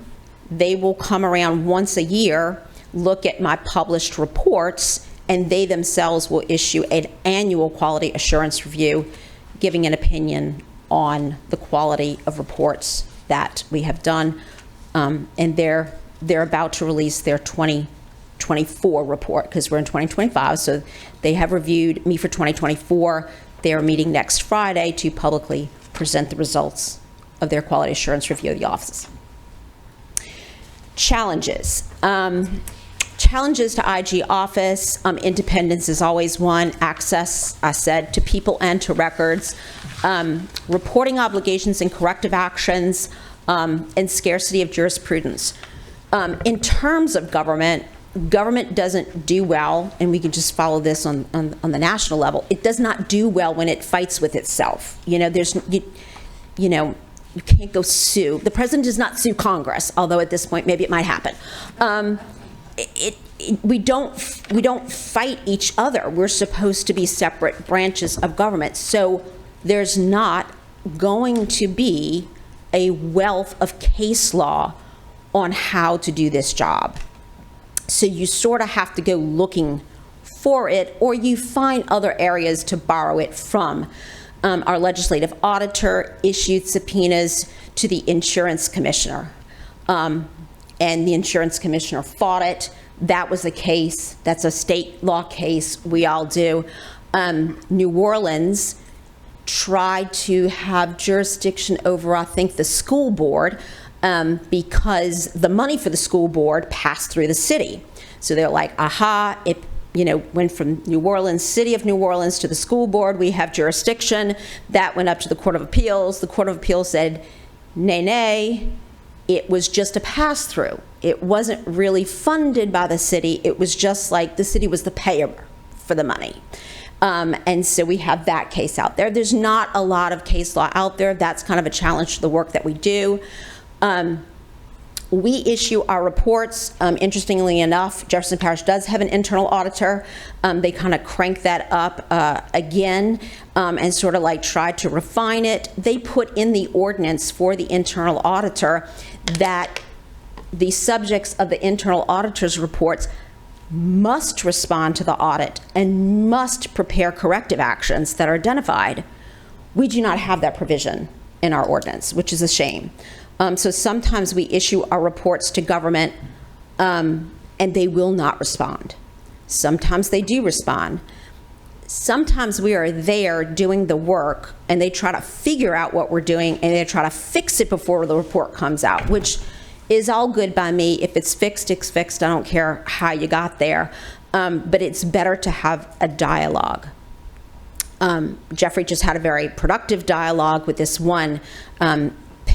They will come around once a year, look at my published reports, and they themselves will issue an annual quality assurance review, giving an opinion on the quality of reports that we have done. And they're about to release their 2024 report, because we're in 2025, so they have reviewed me for 2024. They are meeting next Friday to publicly present the results of their quality assurance review of the offices. Challenges. Challenges to IG office. Independence is always one. Access, I said, to people and to records. Reporting obligations and corrective actions. And scarcity of jurisprudence. In terms of government doesn't do well, and we can just follow this on the national level. It does not do well when it fights with itself. You know, you can't go sue. The president does not sue Congress, although at this point maybe it might happen. We don't fight each other. We're supposed to be separate branches of government. So there's not going to be a wealth of case law on how to do this job. So you sort of have to go looking for it, or you find other areas to borrow it from. Our legislative auditor issued subpoenas to the insurance commissioner, and the insurance commissioner fought it. That was a case. That's a state law case. We all do. New Orleans tried to have jurisdiction over, I think, the school board, because the money for the school board passed through the city. So they're like, aha, it went from New Orleans, city of New Orleans, to the school board. We have jurisdiction. That went up to the Court of Appeals. The Court of Appeals said, nay, nay, it was just a pass-through. It wasn't really funded by the city. It was just like the city was the payer for the money. And so we have that case out there. There's not a lot of case law out there. That's kind of a challenge to the work that we do. We issue our reports. Interestingly enough, Jefferson Parish does have an internal auditor. They kind of crank that up again and sort of like try to refine it. They put in the ordinance for the internal auditor that the subjects of the internal auditor's reports must respond to the audit and must prepare corrective actions that are identified. We do not have that provision in our ordinance, which is a shame. So sometimes we issue our reports to government and they will not respond. Sometimes they do respond. Sometimes we are there doing the work and they try to figure out what we're doing and they try to fix it before the report comes out, which is all good by me. If it's fixed, it's fixed. I don't care how you got there. But it's better to have a dialogue. Jeffrey just had a very productive dialogue with this one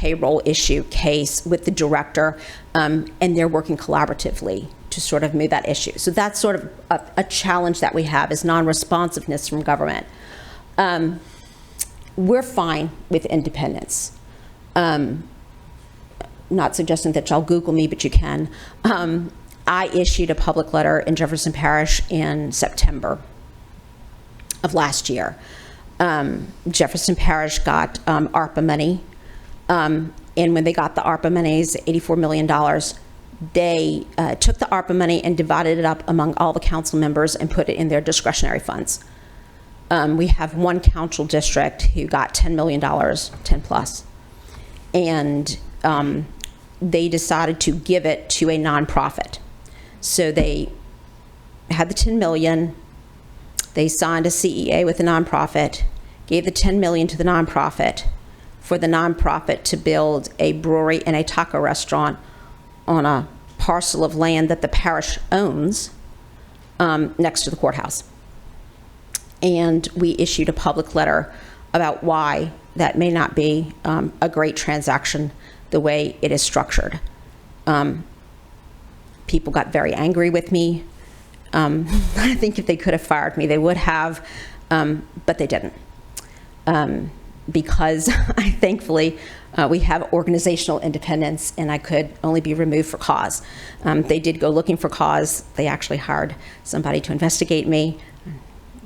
payroll issue case with the director, and they're working collaboratively to sort of move that issue. So that's sort of a challenge that we have, is non-responsiveness from government. We're fine with independence. Not suggesting that y'all Google me, but you can. I issued a public letter in Jefferson Parish in September of last year. Jefferson Parish got ARPA money, and when they got the ARPA monies, $84 million, they took the ARPA money and divided it up among all the council members and put it in their discretionary funds. We have one council district who got $10 million, 10 plus, and they decided to give it to a nonprofit. So they had the 10 million, they signed a CEA with the nonprofit, gave the 10 million to the nonprofit for the nonprofit to build a brewery and a taco restaurant on a parcel of land that the parish owns next to the courthouse. And we issued a public letter about why that may not be a great transaction the way it is structured. People got very angry with me. I think if they could have fired me, they would have, but they didn't. Because thankfully, we have organizational independence, and I could only be removed for cause. They did go looking for cause. They actually hired somebody to investigate me.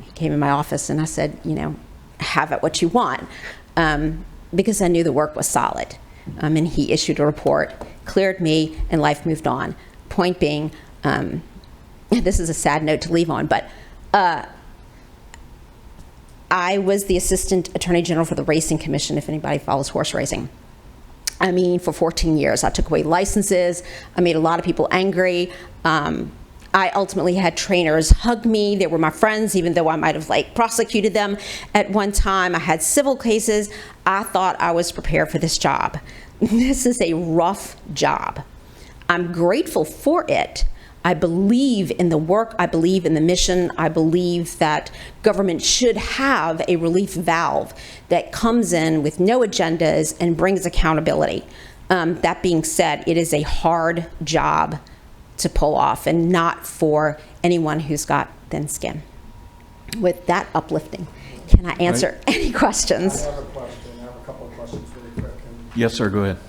He came in my office, and I said, you know, have it what you want, because I knew the work was solid. And he issued a report, cleared me, and life moved on. Point being, this is a sad note to leave on, but I was the Assistant Attorney General for the Racing Commission, if anybody follows horse racing. I mean, for 14 years. I took away licenses. I made a lot of people angry. I ultimately had trainers hug me. They were my friends, even though I might have prosecuted them at one time. I had civil cases. I thought I was prepared for this job. This is a rough job. I'm grateful for it. I believe in the work. I believe in the mission. I believe that government should have a relief valve that comes in with no agendas and brings accountability. That being said, it is a hard job to pull off, and not for anyone who's got thin skin. With that uplifting, can I answer any questions? I have a question. I have a couple of questions really quick. Yes, sir, go ahead.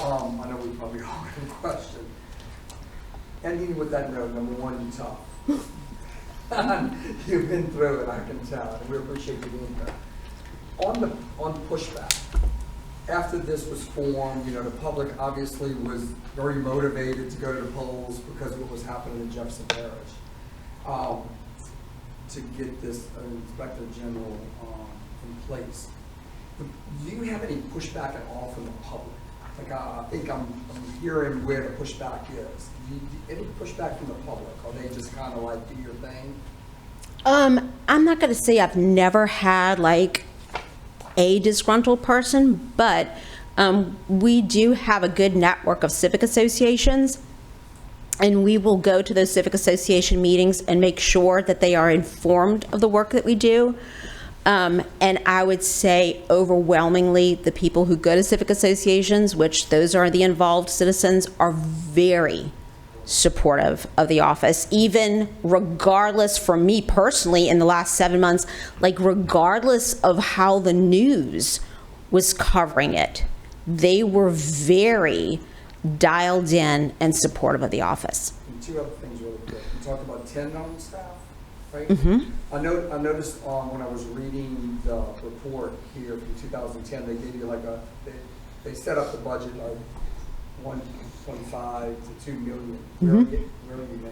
I know we probably all have a question. Ending with that note, number one, you're tough. You've been through it, I can tell, and we appreciate you being there. On pushback, after this was formed, you know, the public obviously was very motivated to go to the polls because of what was happening in Jefferson Parish. To get this Inspector General in place. Do you have any pushback at all from the public? I think I'm hearing where the pushback is. Any pushback from the public? Or they just kind of do your thing? I'm not going to say I've never had a disgruntled person, but we do have a good network of civic associations, and we will go to those civic association meetings and make sure that they are informed of the work that we do. And I would say overwhelmingly the people who go to civic associations, which those are the involved citizens, are very supportive of the office, even regardless, for me personally in the last 7 months, regardless of how the news was covering it, they were very dialed in and supportive of the office. And two other things really quick. You talked about 10 on staff, right? Mm-hmm. I noticed when I was reading the report here from 2010, they gave you they set up the budget 1.5 to 2 million. Where are you now?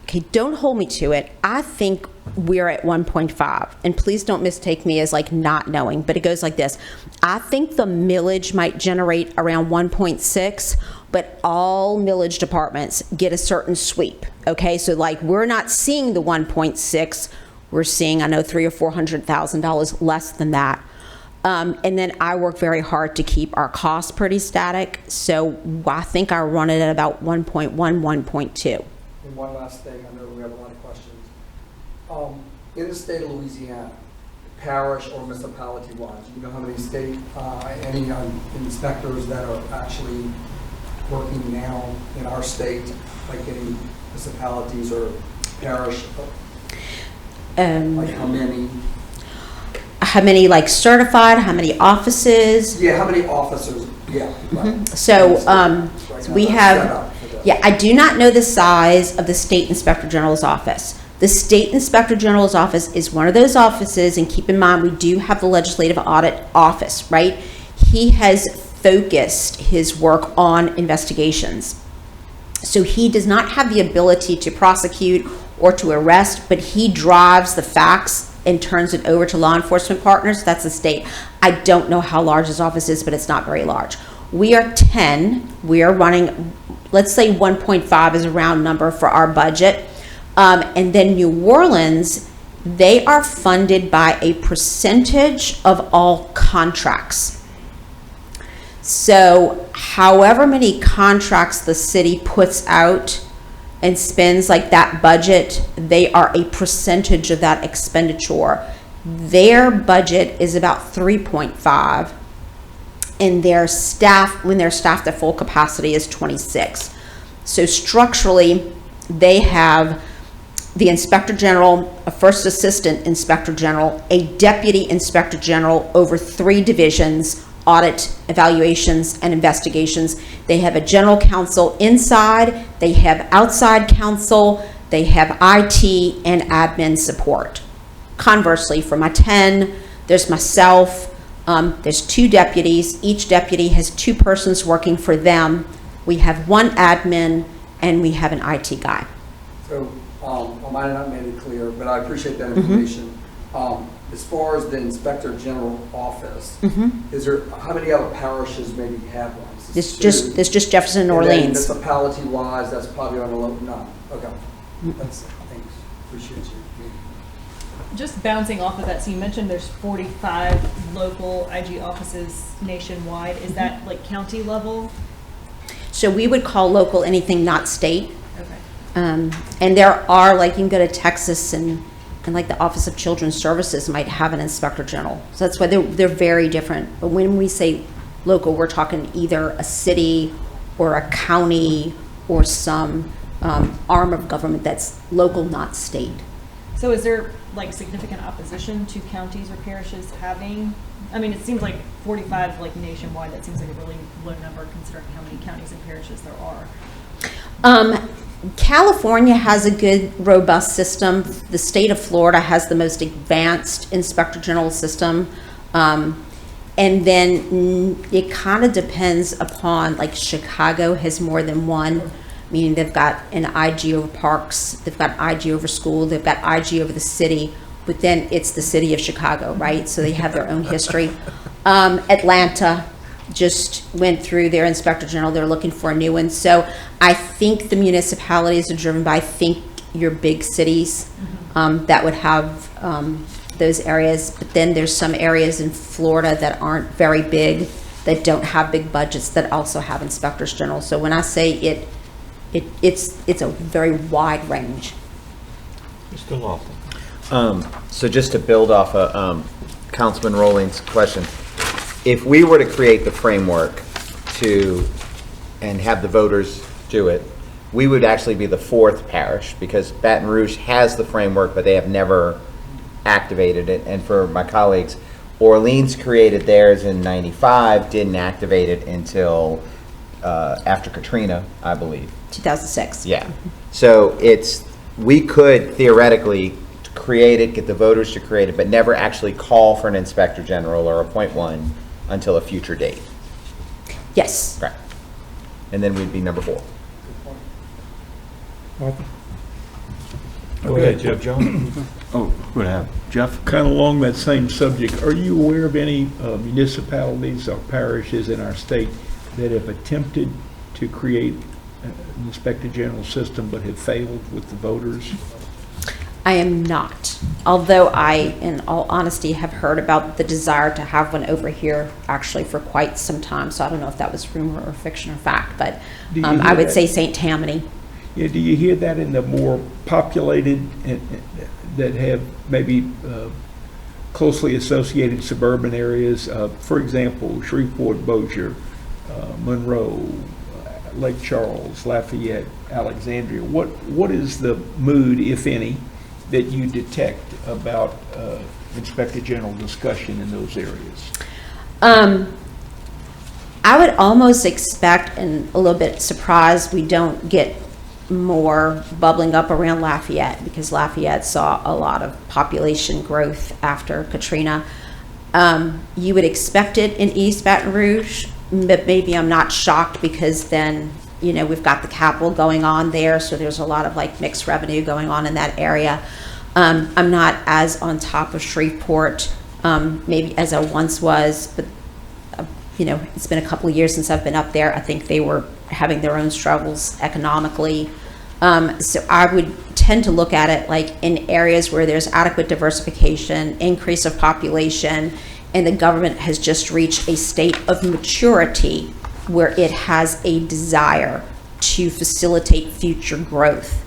Okay, don't hold me to it. I think we're at 1.5, and please don't mistake me as not knowing, but it goes like this. I think the millage might generate around 1.6, but all millage departments get a certain sweep. Okay, so we're not seeing the 1.6. We're seeing, I know, $300,000 or $400,000 less than that. And then I work very hard to keep our costs pretty static. So I think I run it at about 1.1, 1.2. And one last thing, I know we have a lot of questions. In the state of Louisiana, parish or municipality wise? Do you know how many state, any inspectors that are actually working now in our state, like any municipalities or parish? Like how many? How many like certified, how many offices? Yeah, how many officers? Yeah. Right. So Right now, we that's have, set up for that. yeah, I do not know the size of the State Inspector General's office. The State Inspector General's office is one of those offices, and keep in mind, we do have the Legislative Audit Office, right? He has focused his work on investigations. So he does not have the ability to prosecute or to arrest, but he drives the facts and turns it over to law enforcement partners. That's the state. I don't know how large his office is, but it's not very large. We are 10. We are running, let's say 1.5 is a round number for our budget. And then New Orleans, they are funded by a percentage of all contracts. So however many contracts the city puts out and spends like that budget, they are a percentage of that expenditure. Their budget is about 3.5, and their staff, when they're staffed at full capacity, is 26. So structurally, they have the Inspector General, a First Assistant Inspector General, a Deputy Inspector General over 3 divisions, audit, evaluations, and investigations. They have a general counsel inside, they have outside counsel, they have IT and admin support. Conversely, for my 10, there's myself, there's 2 deputies. Each deputy has 2 persons working for them. We have 1 admin, and we have an IT guy. So, I might have not made it clear, but I appreciate that information. As far as the Inspector General office, is there, how many other parishes maybe have one? There's just Jefferson and then Orleans. municipality-wise, that's probably on the low, no, okay. That's, thanks, appreciate you. Just bouncing off of that, so you mentioned there's 45 local IG offices nationwide. Is that like county level? So we would call local anything not state. Okay. And there are, like, you can go to Texas and like the Office of Children's Services might have an Inspector General. So that's why they're very different. But when we say local, we're talking either a city or a county or some arm of government that's local, not state. So is there like significant opposition to counties or parishes having, I mean, it seems like 45 like nationwide, that seems like a really low number considering how many counties and parishes there are. California has a good, robust system. The state of Florida has the most advanced Inspector General system. And then it kind of depends upon, like Chicago has more than one, meaning they've got an IG over parks, they've got IG over school, they've got IG over the city, but then it's the city of Chicago, right? So they have their own history. Atlanta just went through their Inspector General. They're looking for a new one. So I think the municipalities are driven by, I think, your big cities that would have those areas. But then there's some areas in Florida that aren't very big, that don't have big budgets, that also have Inspectors General. So when I say it's a very wide range. Mr. Lawson. So just to build off of Councilman Rowling's question, if we were to create the framework and have the voters do it, we would actually be the 4th parish, because Baton Rouge has the framework, but they have never activated it. And for my colleagues, Orleans created theirs in '95, didn't activate it until after Katrina, I believe. 2006. Yeah. So we could theoretically create it, get the voters to create it, but never actually call for an Inspector General or appoint one until a future date. Yes. Right. And then we'd be number 4. Martha? Go ahead, Jeff. John? Oh, go ahead. Jeff? Kind of along that same subject, are you aware of any municipalities or parishes in our state that have attempted to create an Inspector General system but have failed with the voters? I am not. Although I, in all honesty, have heard about the desire to have one over here actually for quite some time. So I don't know if that was rumor or fiction or fact, but I would say St. Tammany. Yeah, do you hear that in the more populated that have maybe closely associated suburban areas, for example, Shreveport, Bossier, Monroe, Lake Charles, Lafayette, Alexandria. What is the mood, if any, that you detect about Inspector General discussion in those areas? I would almost expect, and a little bit surprised, we don't get more bubbling up around Lafayette, because Lafayette saw a lot of population growth after Katrina. You would expect it in East Baton Rouge, but maybe I'm not shocked, because then, you know, we've got the Capitol going on there, so there's a lot of like mixed revenue going on in that area. I'm not as on top of Shreveport, maybe as I once was, but you know, it's been a couple of years since I've been up there. I think they were having their own struggles economically. So I would tend to look at it like in areas where there's adequate diversification, increase of population, and the government has just reached a state of maturity where it has a desire to facilitate future growth.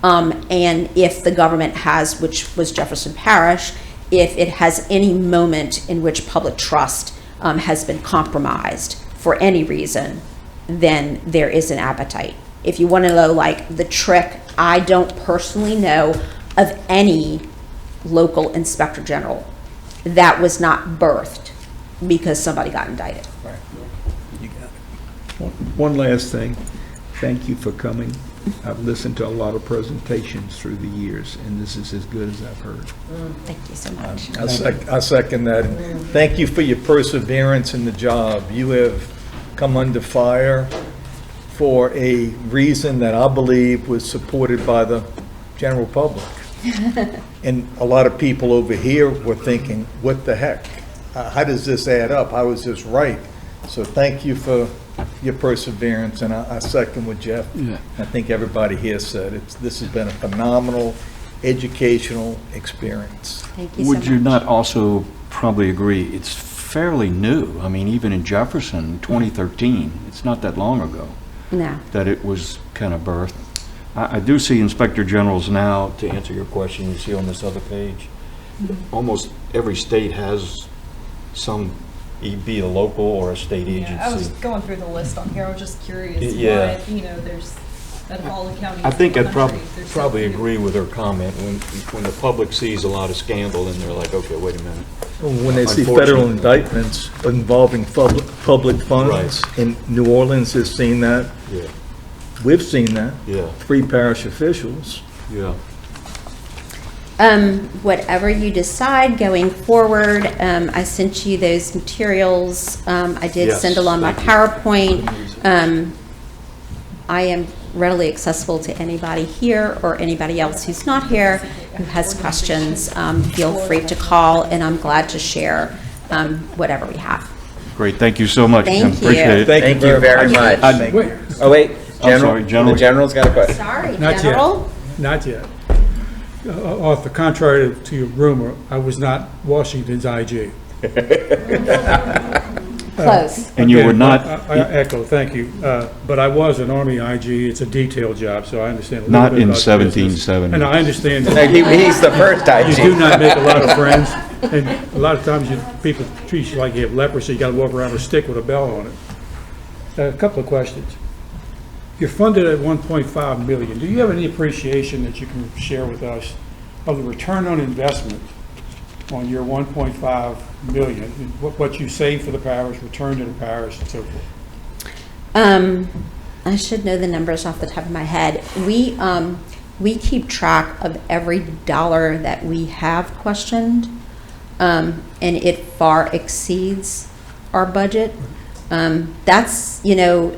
And if the government has, which was Jefferson Parish, if it has any moment in which public trust has been compromised for any reason, then there is an appetite. If you want to know like the trick, I don't personally know of any local inspector general that was not birthed because somebody got indicted. Right. You got it. One last thing. Thank you for coming. I've listened to a lot of presentations through the years, and this is as good as I've heard. Thank you so much. I second that. And thank you for your perseverance in the job. You have come under fire for a reason that I believe was supported by the general public. And a lot of people over here were thinking, what the heck? How does this add up? How is this right? So thank you for your perseverance, and I second what Jeff, I think everybody here said. This has been a phenomenal educational experience. Thank you so much. Would you not also probably agree, it's fairly new? I mean, even in Jefferson, 2013, it's not that long ago No. that it was kind of birthed. I do see inspector generals now, to answer your question, you see on this other page, almost every state has some, be a local or a state agency. Yeah, I was going through the list on here. I was just curious Yeah. why, you know, there's out of all the counties. I think in I'd the country, there's so probably few. agree with her comment. When the public sees a lot of scandal, and they're like, okay, wait a minute. When they see federal Unfortunately. indictments involving public funds, Right. and New Orleans has seen that, Yeah, we've seen that, yeah, 3 parish officials. yeah. Whatever you decide going forward, I sent you those materials. I did Yes, send along my thank you. PowerPoint. I am readily accessible to anybody here or anybody else who's not here who has questions. Feel free to call, and I'm glad to share whatever we have. Great, thank you so much. Thank Tim. Appreciate you. it. Thank you very much. Oh, wait, I'm sorry, General. The General's got a question. Sorry, Not yet. General. Not yet. Off the contrary to your rumor, I was not Washington's IG. Close. And you were Again, not, I echo, thank you. But I was an Army IG. It's a detail job, so I understand a little not bit in about the business. 1770. And I understand No, that he's the first you do IG. not make a lot of friends. And a lot of times people treat you like you have leprosy. You got to walk around with a stick with a bell on it. A couple of questions. You're funded at $1.5 million. Do you have any appreciation that you can share with us of the return on investment on your $1.5 million? What you save for the parish, return to the parish, and so forth? I should know the numbers off the top of my head. We keep track of every dollar that we have questioned, and it far exceeds our budget. That's, you know,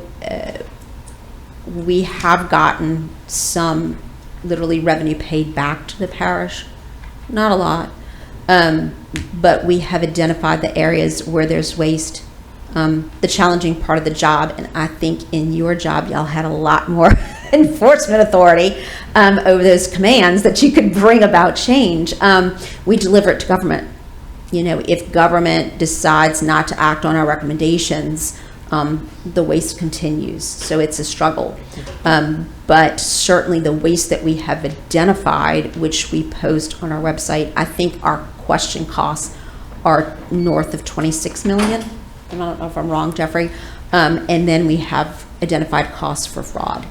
we have gotten some literally revenue paid back to the parish, not a lot, but we have identified the areas where there's waste. The challenging part of the job, and I think in your job y'all had a lot more enforcement authority over those commands that you could bring about change. We deliver it to government. You know, if government decides not to act on our recommendations, the waste continues. So it's a struggle. But certainly the waste that we have identified, which we post on our website, I think our question costs are north of 26 million. And I don't know if I'm wrong, Jeffrey. And then we have identified costs for fraud.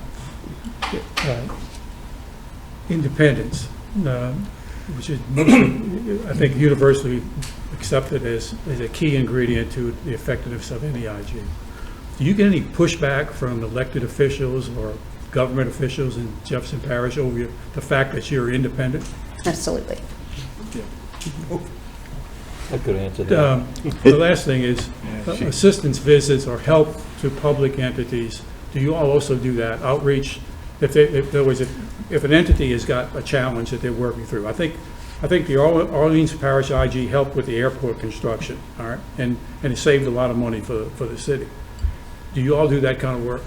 Independence, which is mostly, I think, universally accepted as a key ingredient to the effectiveness of any IG. Do you get any pushback from elected officials or government officials in Jefferson Parish over the fact that you're independent? Absolutely. I could answer that. The last thing is assistance visits or help to public entities. Do you all also do that outreach? If an entity has got a challenge that they're working through, I think the Orleans Parish IG helped with the airport construction, all right, and it saved a lot of money for the city. Do you all do that kind of work?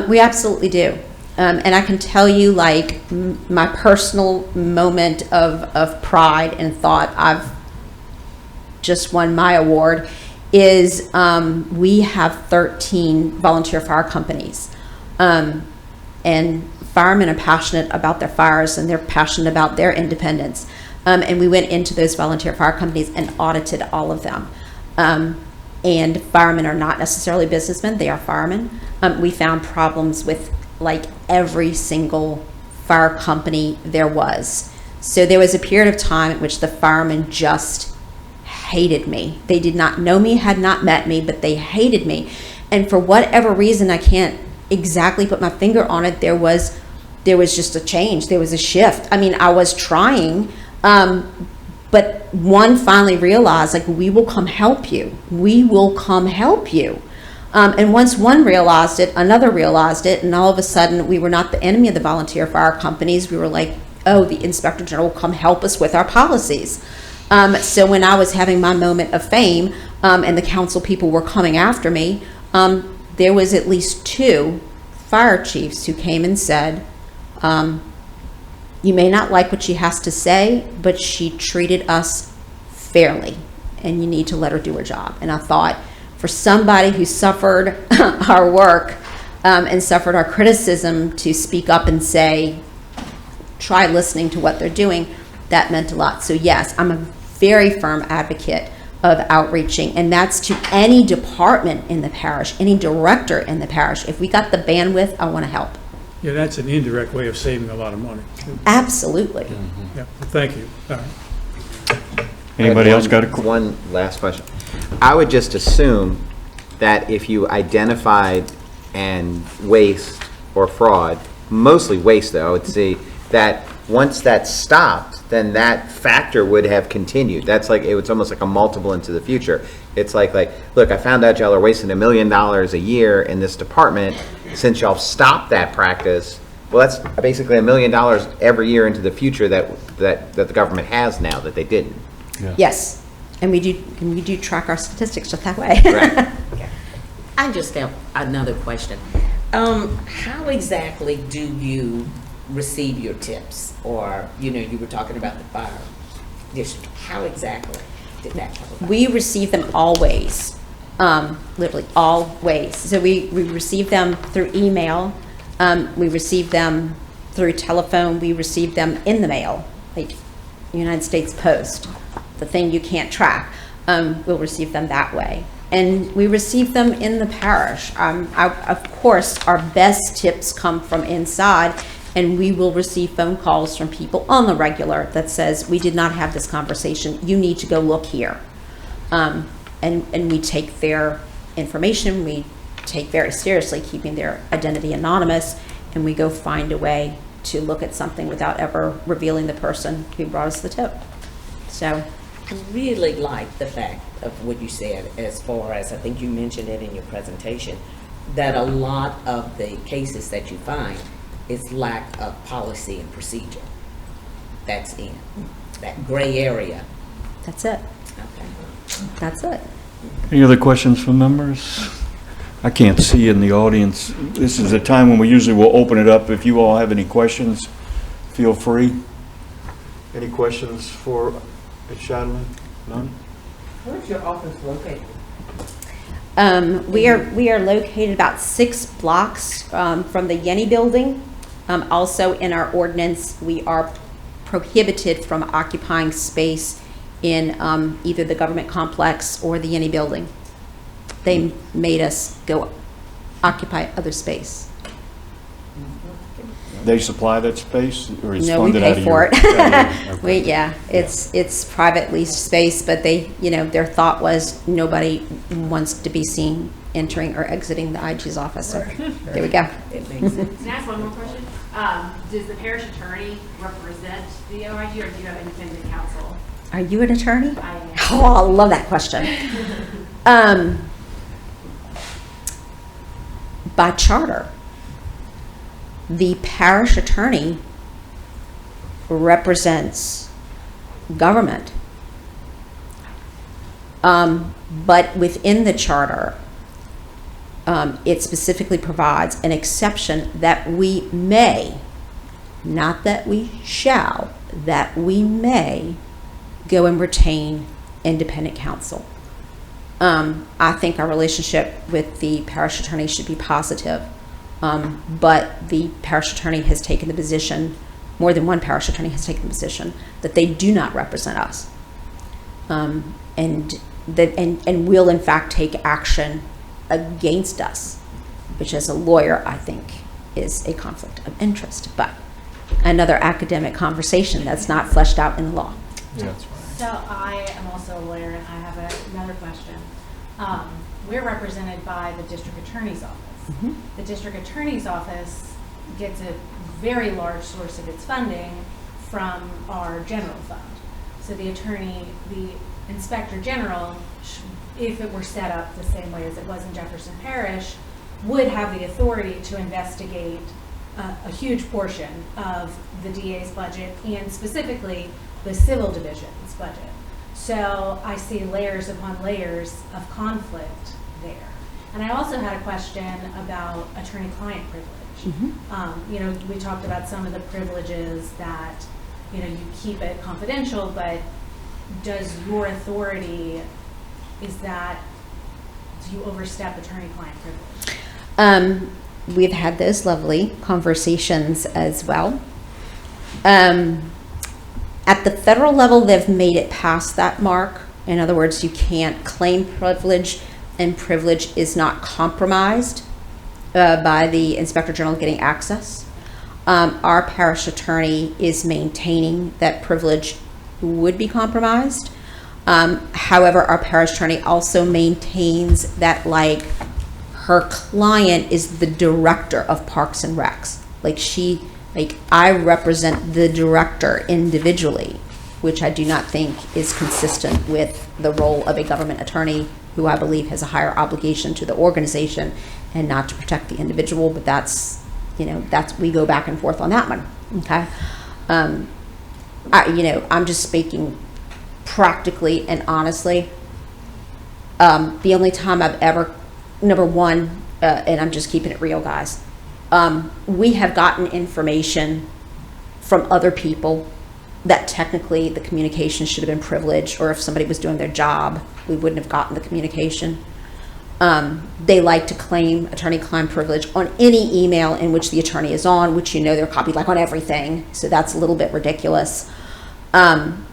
We absolutely do. And I can tell you, like, my personal moment of pride and thought, I've just won my award, is we have 13 volunteer fire companies. And firemen are passionate about their fires, and they're passionate about their independence. And we went into those volunteer fire companies and audited all of them. And firemen are not necessarily businessmen, they are firemen. We found problems with like every single fire company there was. So there was a period of time in which the firemen just hated me. They did not know me, had not met me, but they hated me. And for whatever reason, I can't exactly put my finger on it, there was just a change, there was a shift. I mean, I was trying, but one finally realized, like, we will come help you. We will come help you. And once one realized it, another realized it, and all of a sudden we were not the enemy of the volunteer fire companies. We were like, oh, the Inspector General will come help us with our policies. So when I was having my moment of fame, and the council people were coming after me, there was at least 2 fire chiefs who came and said, you may not like what she has to say, but she treated us fairly, and you need to let her do her job. And I thought, for somebody who suffered our work and suffered our criticism to speak up and say, try listening to what they're doing, that meant a lot. So yes, I'm a very firm advocate of outreaching, and that's to any department in the parish, any director in the parish. If we got the bandwidth, I want to help. Yeah, that's an indirect way of saving a lot of money. Absolutely. Yeah, well, thank you. All right. Anybody else got a One last question. I would just assume that if you identified and waste or fraud, mostly waste though, I would say that once that stopped, then that factor would have continued. That's like, it's almost like a multiple into the future. It's like, look, I found out y'all are wasting $1 million a year in this department. Since y'all stopped that practice, well, that's basically $1 million every year into the future that the government has now that they didn't. Yeah. Yes, and we do track our statistics just that way. Right. I just have another question. How exactly do you receive your tips? Or, you were talking about the fire district. How exactly did that come about? We receive them always, literally always. So we receive them through email, we receive them through telephone, we receive them in the mail, like United States Post, the thing you can't track. We'll receive them that way. And we receive them in the parish. Of course, our best tips come from inside, and we will receive phone calls from people on the regular that says, we did not have this conversation, you need to go look here. And we take their information, we take very seriously keeping their identity anonymous, and we go find a way to look at something without ever revealing the person who brought us the tip. So I really like the fact of what you said, as far as, I think you mentioned it in your presentation, that a lot of the cases that you find is lack of policy and procedure. That's in that gray area. that's it. Okay. That's it. Any other questions from members? I can't see in the audience. This is a time when we usually will open it up. If you all have any questions, feel free. Any questions for Ms. Shadley? None? Where's your office located? We are located about 6 blocks from the Yenny building. Also in our ordinance, we are prohibited from occupying space in either the government complex or the Yenny building. They made us go occupy other space. They supply that space, or is No, we funded out pay of for your? it. Okay. It's private leased space, but they, their thought was nobody wants to be seen entering or exiting the IG's office. So there we go. It makes sense. Can I ask one more question? Does the parish attorney represent the OIG, or do you have independent counsel? Are you an attorney? I am. Oh, I love that question. By charter, the parish attorney represents government. But within the charter, it specifically provides an exception that we may, not that we shall, that we may go and retain independent counsel. I think our relationship with the parish attorney should be positive. But the parish attorney has taken the position, more than one parish attorney has taken the position, that they do not represent us. And will in fact take action against us, which as a lawyer I think is a conflict of interest. But another academic conversation that's not fleshed out in the law. Yeah. So I am also a lawyer, and I have another question. We're represented by the district attorney's office. Mm-hmm. The district attorney's office gets a very large source of its funding from our general fund. So the inspector general, if it were set up the same way as it was in Jefferson Parish, would have the authority to investigate a huge portion of the DA's budget, and specifically the civil division's budget. So I see layers upon layers of conflict there. And I also had a question about attorney-client privilege. Mm-hmm. We talked about some of the privileges that, you keep it confidential, but does your authority, do you overstep attorney-client privilege? We've had those lovely conversations as well. At the federal level, they've made it past that mark. In other words, you can't claim privilege, and privilege is not compromised by the Inspector General getting access. Our parish attorney is maintaining that privilege would be compromised. However, our parish attorney also maintains that, her client is the director of Parks and Recs. I represent the director individually, which I do not think is consistent with the role of a government attorney, who I believe has a higher obligation to the organization and not to protect the individual. But that's we go back and forth on that one. Okay. I'm just speaking practically and honestly. The only time I've ever, number one, and I'm just keeping it real, guys, we have gotten information from other people that technically the communication should have been privileged, or if somebody was doing their job, we wouldn't have gotten the communication. They like to claim attorney-client privilege on any email in which the attorney is on, which they're copied on everything, so that's a little bit ridiculous. And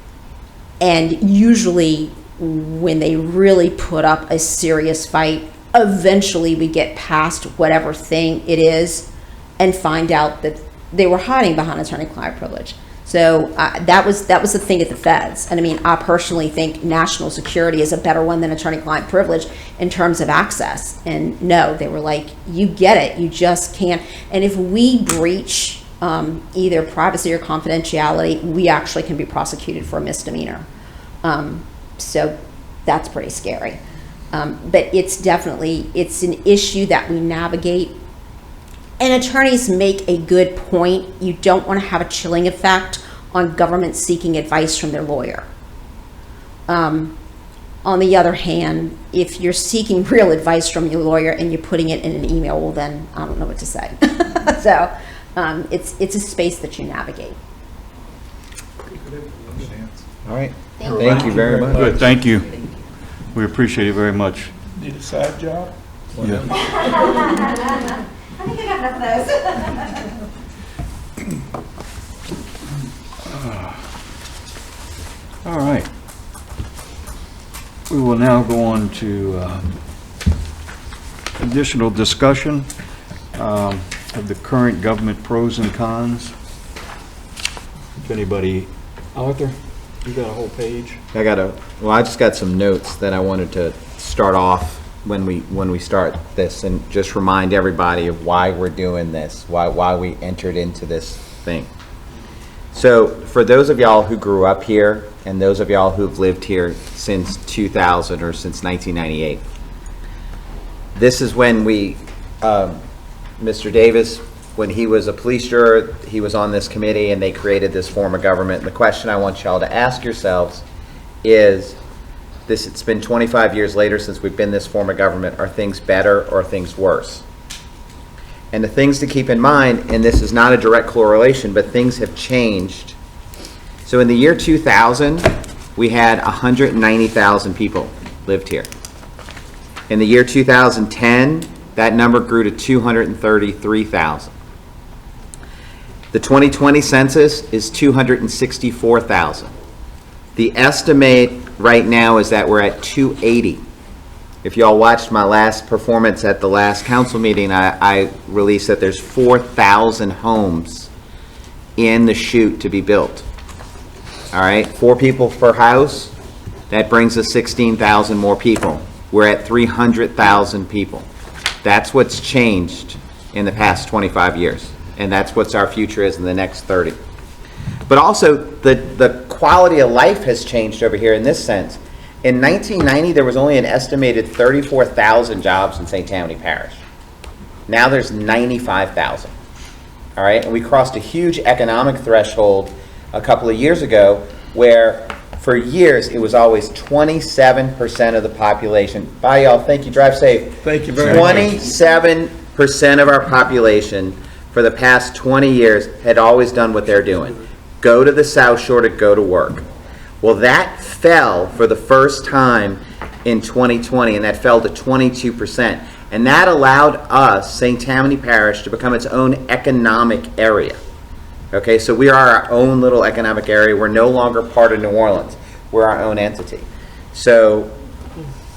usually when they really put up a serious fight, eventually we get past whatever thing it is and find out that they were hiding behind attorney-client privilege. So that was the thing at the feds. And I personally think national security is a better one than attorney-client privilege in terms of access. And no, they were like, you get it, you just can't. And if we breach either privacy or confidentiality, we actually can be prosecuted for a misdemeanor. So that's pretty scary. But it's an issue that we navigate. And attorneys make a good point. You don't want to have a chilling effect on government seeking advice from their lawyer. On the other hand, if you're seeking real advice from your lawyer and you're putting it in an email, well then I don't know what to say. So it's a space that you navigate. All right. Thank you very much. Good, thank you. We appreciate it very much. Need a side job? Yeah. I think I got enough of those. All right. We will now go on to additional discussion of the current government pros and cons. If anybody, Arthur, you got a whole page? I just got some notes that I wanted to start off when we start this, and just remind everybody of why we're doing this, why we entered into this thing. So for those of y'all who grew up here, and those of y'all who've lived here since 2000 or since 1998, this is when Mr. Davis, when he was a police juror, he was on this committee and they created this form of government. And the question I want y'all to ask yourselves is, it's been 25 years later since we've been this form of government, are things better or are things worse? And the things to keep in mind, and this is not a direct correlation, but things have changed. So in the year 2000, we had 190,000 people lived here. In the year 2010, that number grew to 233,000. The 2020 census is 264,000. The estimate right now is that we're at 280. If y'all watched my last performance at the last council meeting, I released that there's 4,000 homes in the chute to be built. All right, 4 people per house, that brings us 16,000 more people. We're at 300,000 people. That's what's changed in the past 25 years, and that's what our future is in the next 30. But also, the quality of life has changed over here in this sense. In 1990, there was only an estimated 34,000 jobs in St. Tammany Parish. Now there's 95,000. All right, and we crossed a huge economic threshold a couple of years ago where for years it was always 27% of the population. Bye, y'all. Thank you. Drive safe. Thank you very much. 27% of our population for the past 20 years had always done what they're doing. Go to the South Shore to go to work. Well, that fell for the first time in 2020, and that fell to 22%. And that allowed us, St. Tammany Parish, to become its own economic area. Okay, so we are our own little economic area. We're no longer part of New Orleans. We're our own entity. So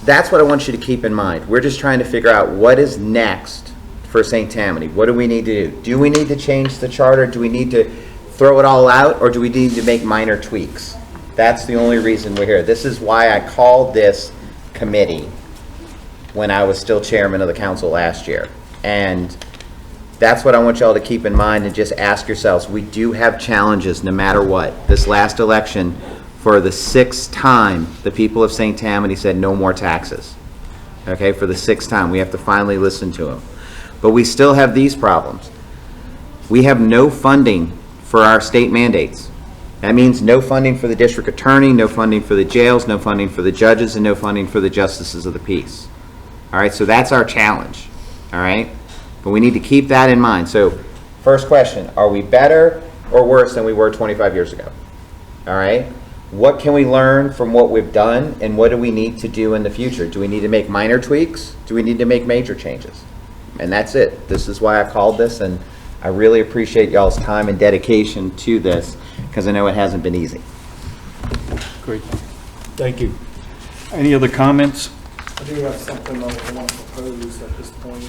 that's what I want you to keep in mind. We're just trying to figure out what is next for St. Tammany. What do we need to do? Do we need to change the charter? Do we need to throw it all out, or do we need to make minor tweaks? That's the only reason we're here. This is why I called this committee when I was still chairman of the council last year. And that's what I want y'all to keep in mind, and just ask yourselves, we do have challenges no matter what. This last election, for the 6th time, the people of St. Tammany said no more taxes. Okay, for the 6th time. We have to finally listen to them. But we still have these problems. We have no funding for our state mandates. That means no funding for the district attorney, no funding for the jails, no funding for the judges, and no funding for the justices of the peace. All right, so that's our challenge. All right? But we need to keep that in mind. So, first question, are we better or worse than we were 25 years ago? All right? What can we learn from what we've done, and what do we need to do in the future? Do we need to make minor tweaks? Do we need to make major changes? And that's it. This is why I called this, and I really appreciate y'all's time and dedication to this, because I know it hasn't been easy. Great. Thank you. Any other comments? I do have something I want to propose at this point,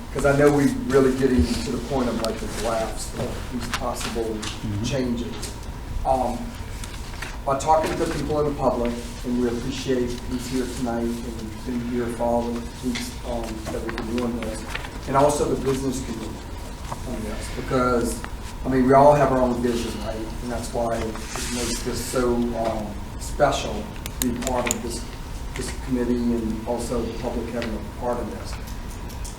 because I know we're really getting to the point of like the drafts of these possible changes. By talking to people in the public, and we appreciate who's here tonight and been here for all the weeks that we've been doing this, and also the business community on this, because I mean we all have our own vision, right? And that's why it makes this so special to be part of this committee, and also the public having a part of this.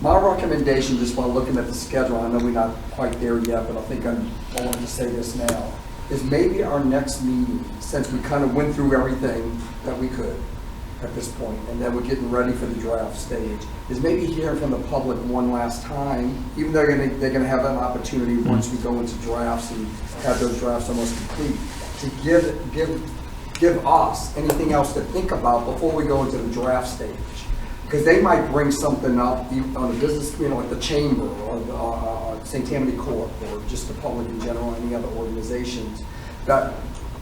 My recommendation, just by looking at the schedule, I know we're not quite there yet, but I think I want to say this now, is maybe our next meeting, since we kind of went through everything that we could at this point, and then we're getting ready for the draft stage, is maybe hearing from the public one last time, even though they're going to have an opportunity once we go into drafts and have those drafts almost complete, to give us anything else to think about before we go into the draft stage. Because they might bring something up on the business, like the chamber or the St. Tammany Corp, or just the public in general, any other organizations, that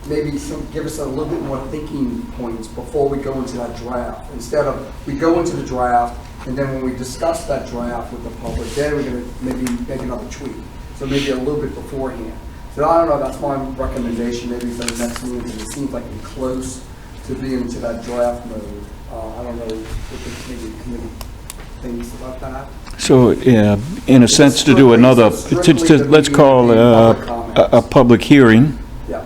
maybe give us a little bit more thinking points before we go into that draft. Instead of, we go into the draft, and then when we discuss that draft with the public, then we're gonna maybe make another tweak. So maybe a little bit beforehand. So I don't know, that's my recommendation, maybe for the next meeting, because it seems like we're close to being into that draft mode. I don't know if maybe the committee thinks about that. So, in a sense, to do another, let's call a public hearing Yeah,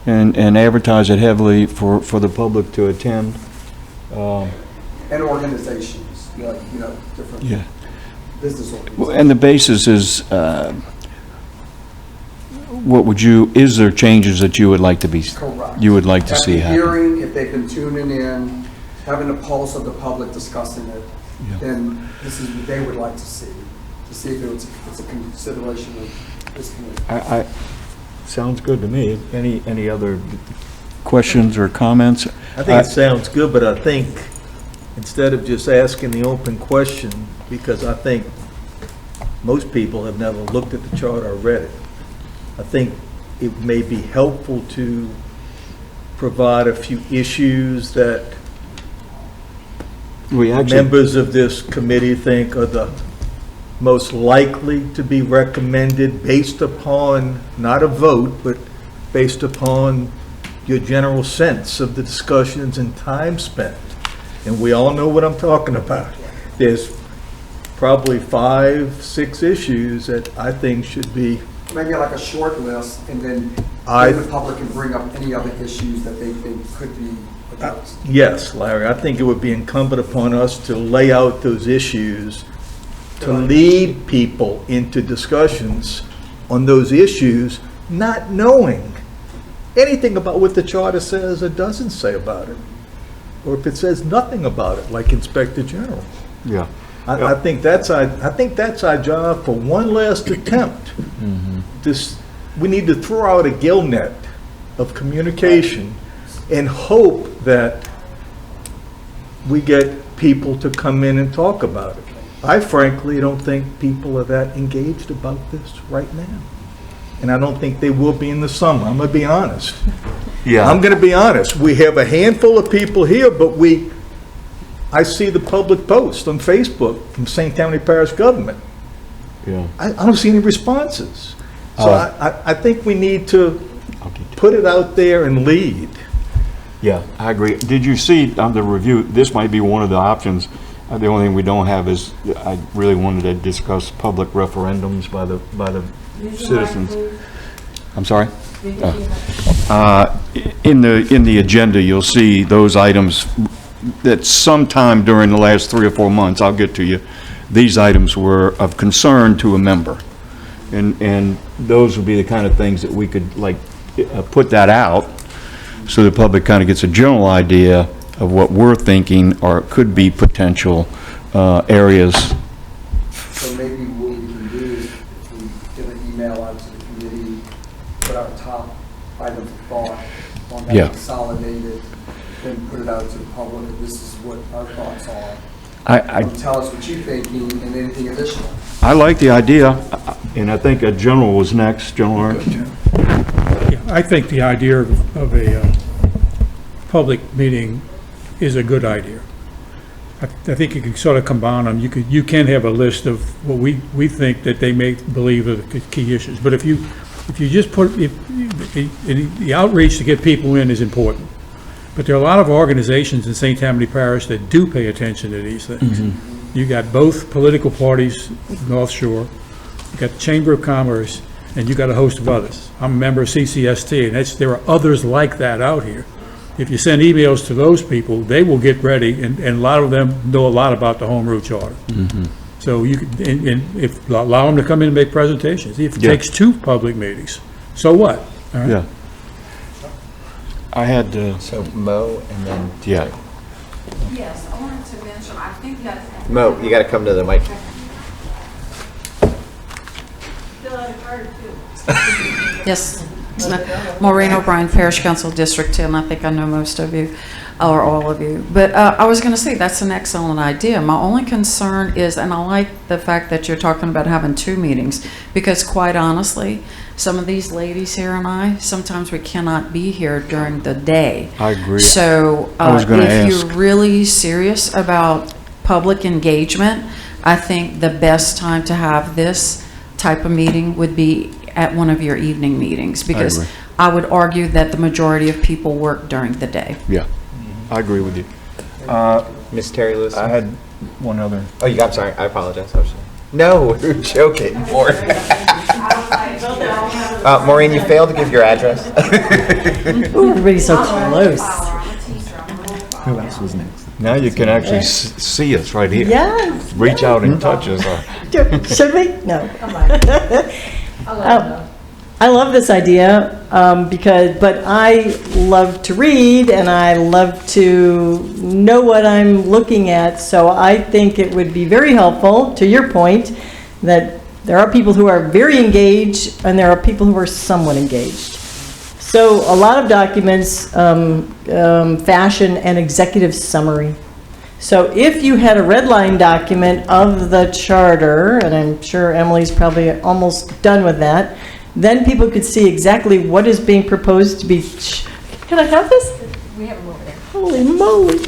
and advertise it heavily for the public to attend. and organizations, like, different Yeah. business Well, organizations. and the basis is, is there changes that you would like to be, Correct. you would like to see At the happen? hearing, if they've been tuning in, having a pulse of the public discussing it, Yeah. then this is what they would like to see if it's a consideration of this committee. Sounds good to me. Any other questions or comments? I think it sounds good, but I think instead of just asking the open question, because I think most people have never looked at the chart or read it, I think it may be helpful to provide a few issues that members of this committee think are the most likely to be recommended based upon, not a vote, but based upon your general sense of the discussions and time spent. And we all know what I'm talking about. There's probably 5, 6 issues that I think should be. Maybe like a short list, and then the public can bring up any other issues that they think could be addressed. Yes, Larry, I think it would be incumbent upon us to lay out those issues, to lead people into discussions on those issues, not knowing anything about what the charter says or doesn't say about it, or if it says nothing about it, like Inspector General. Yeah. I think that's our job for one last attempt. We need to throw out a gill net of communication and hope that we get people to come in and talk about it. I frankly don't think people are that engaged about this right now. And I don't think they will be in the summer. I'm going to be honest. Yeah. I'm going to be honest. We have a handful of people here, but I see the public post on Facebook from St. Tammany Parish government. Yeah. I don't see any responses. So I think we need to put it out there and lead. Yeah, I agree. Did you see on the review, this might be one of the options. The only thing we don't have is, I really wanted to discuss public referendums by the citizens. I'm sorry? In the agenda, you'll see those items that sometime during the last 3 or 4 months, I'll get to you, these items were of concern to a member. And those would be the kind of things that we could put that out so the public kind of gets a general idea of what we're thinking or could be potential areas. So maybe what we can do is, if we get an email out to the committee, put our top items of thought on that consolidated, then put it out to the public, and this is what our thoughts are. Tell us what you're thinking and anything additional. I like the idea, and I think a general was next. General Ernst. Yeah, I think the idea of a public meeting is a good idea. I think you can sort of combine them. You can have a list of what we think that they may believe are the key issues. But if you just put the outreach to get people in is important. But there are a lot of organizations in St. Tammany Parish that do pay attention to these things. You got both political parties, North Shore, you got the Chamber of Commerce, and you got a host of others. I'm a member of CCST, and there are others like that out here. If you send emails to those people, they will get ready, and a lot of them know a lot about the Home Rule Charter. So you could, and if allow them to come in and make presentations. If it takes 2 public meetings, so what? All right? Yeah. I had So Mo and then. yeah. Yes, I wanted to mention, I think that. Mo, you got to come to the mic. Fill out a card too. Yes, Maureen O'Brien, Parish Council, District 10. I think I know most of you, or all of you. But I was going to say, that's an excellent idea. My only concern is, and I like the fact that you're talking about having 2 meetings, because quite honestly, some of these ladies here and I, sometimes we cannot be here during the day. I agree. So I was gonna if ask. you're really serious about public engagement, I think the best time to have this type of meeting would be at one of your evening meetings, because agree. I would argue that the majority of people work during the day. Yeah, I agree with you. Ms. Terry Lewis? I had one other. Oh, I'm sorry. I apologize. No, we're joking. Maureen, you failed to give your address. Ooh, everybody's so close. Who else was next? Now you can actually see us right here. Yes. Reach out and touch us. Should we? No. I love this idea but I love to read and I love to know what I'm looking at. So I think it would be very helpful, to your point, that there are people who are very engaged and there are people who are somewhat engaged. So a lot of documents fashion an executive summary. So if you had a red line document of the charter, and I'm sure Emily's probably almost done with that, then people could see exactly what is being proposed to be. Can I have this? We have them over there. Holy moly.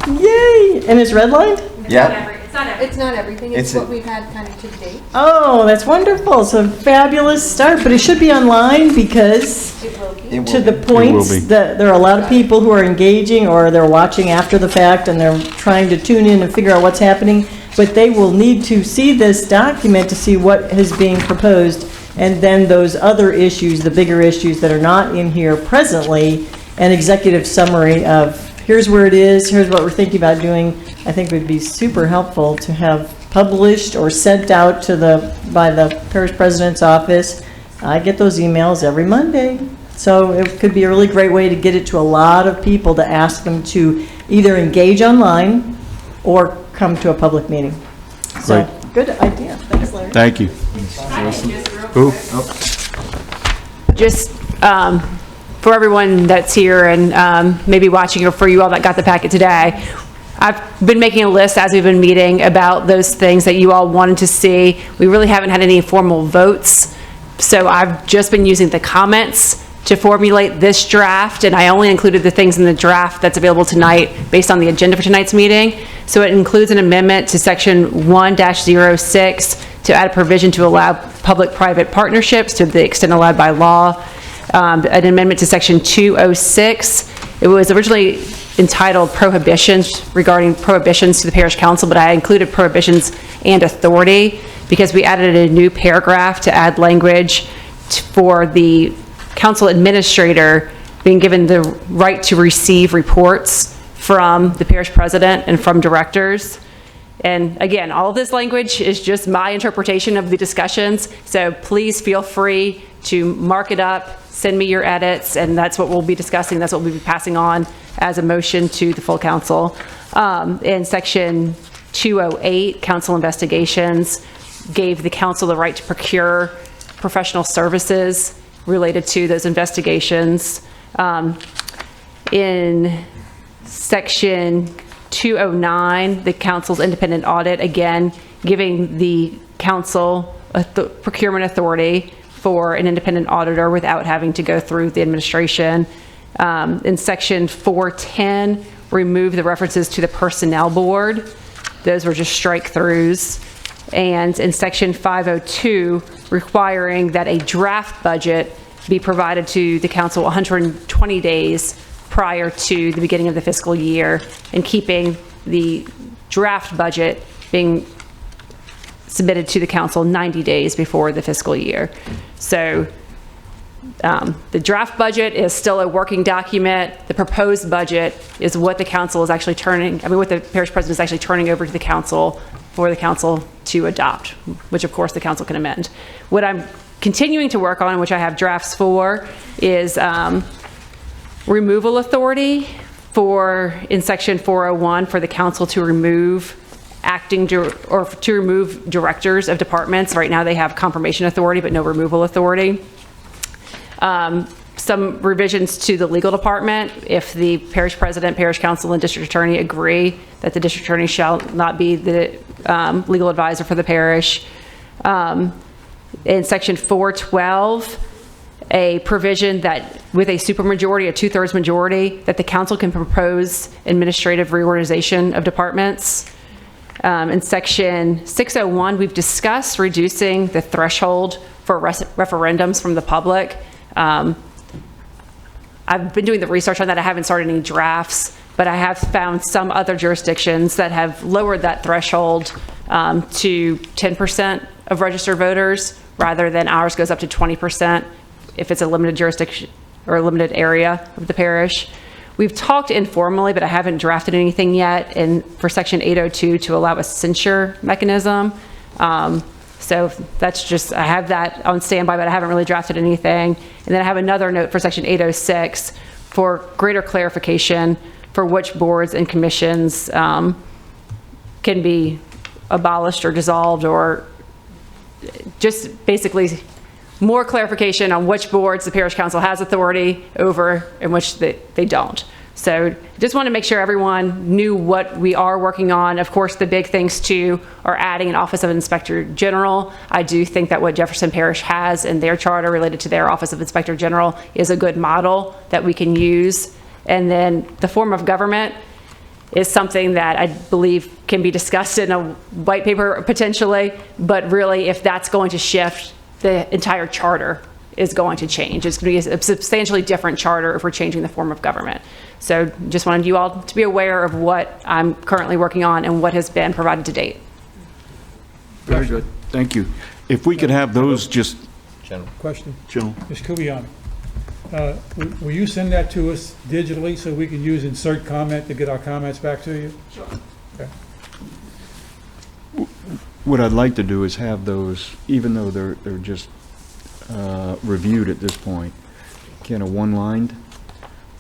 Yay. And it's redlined? Yeah. It's not everything, it's It's what a- we've had kind of to date. Oh, that's wonderful. It's a fabulous start, but it should be online because It will be. It to will the be. It point will be. that there are a lot of people who are engaging or they're watching after the fact and they're trying to tune in and figure out what's happening, but they will need to see this document to see what is being proposed, and then those other issues, the bigger issues that are not in here presently, an executive summary of here's where it is, here's what we're thinking about doing, I think would be super helpful to have published or sent out to by the parish president's office. I get those emails every Monday. So it could be a really great way to get it to a lot of people, to ask them to either engage online or come to a public meeting. So, good idea. Thanks, Larry. Thank you. Who? Just for everyone that's here and maybe watching, or for you all that got the packet today, I've been making a list as we've been meeting about those things that you all wanted to see. We really haven't had any formal votes, so I've just been using the comments to formulate this draft, and I only included the things in the draft that's available tonight based on the agenda for tonight's meeting. So it includes an amendment to section 1-06 to add a provision to allow public-private partnerships to the extent allowed by law. An amendment to section 206. It was originally entitled prohibitions, regarding prohibitions to the parish council, but I included prohibitions and authority because we added a new paragraph to add language for the council administrator being given the right to receive reports from the parish president and from directors. And again, all of this language is just my interpretation of the discussions, so please feel free to mark it up, send me your edits, and that's what we'll be discussing, that's what we'll be passing on as a motion to the full council. In section 208, council investigations gave the council the right to procure professional services related to those investigations. In section 209, the council's independent audit, again, giving the council procurement authority for an independent auditor without having to go through the administration. In section 410, remove the references to the personnel board. Those were just strike-throughs. And in section 502, requiring that a draft budget be provided to the council 120 days prior to the beginning of the fiscal year, and keeping the draft budget being submitted to the council 90 days before the fiscal year. So the draft budget is still a working document. The proposed budget is what the council is actually what the parish president is actually turning over to the council for the council to adopt, which of course the council can amend. What I'm continuing to work on, which I have drafts for, is removal authority in section 401 for the council to remove to remove directors of departments. Right now they have confirmation authority but no removal authority. some revisions to the legal department. If the parish president, parish council, and district attorney agree that the district attorney shall not be the legal advisor for the parish. In section 412, a provision that with a supermajority, a 2/3 majority, that the council can propose administrative reorganization of departments. In section 601, we've discussed reducing the threshold for referendums from the public. I've been doing the research on that. I haven't started any drafts, but I have found some other jurisdictions that have lowered that threshold to 10% of registered voters, rather than ours goes up to 20% if it's a limited jurisdiction or a limited area of the parish. We've talked informally, but I haven't drafted anything yet, and for section 802 to allow a censure mechanism. So that's just, I have that on standby, but I haven't really drafted anything. And then I have another note for section 806 for greater clarification for which boards and commissions can be abolished or dissolved, or just basically more clarification on which boards the parish council has authority over and which they don't. So just want to make sure everyone knew what we are working on. Of course, the big things too are adding an Office of Inspector General. I do think that what Jefferson Parish has in their charter related to their Office of Inspector General is a good model that we can use. And then the form of government is something that I believe can be discussed in a white paper potentially, but really if that's going to shift, the entire charter is going to change. It's going to be a substantially different charter if we're changing the form of government. So just wanted you all to be aware of what I'm currently working on and what has been provided to date. Very good. Thank you. If we could have those just... Question. General. Ms. Kubiana, will you send that to us digitally so we can use insert comment to get our comments back to you? Sure. Okay. What I'd like to do is have those, even though they're just reviewed at this point, kind of one-lined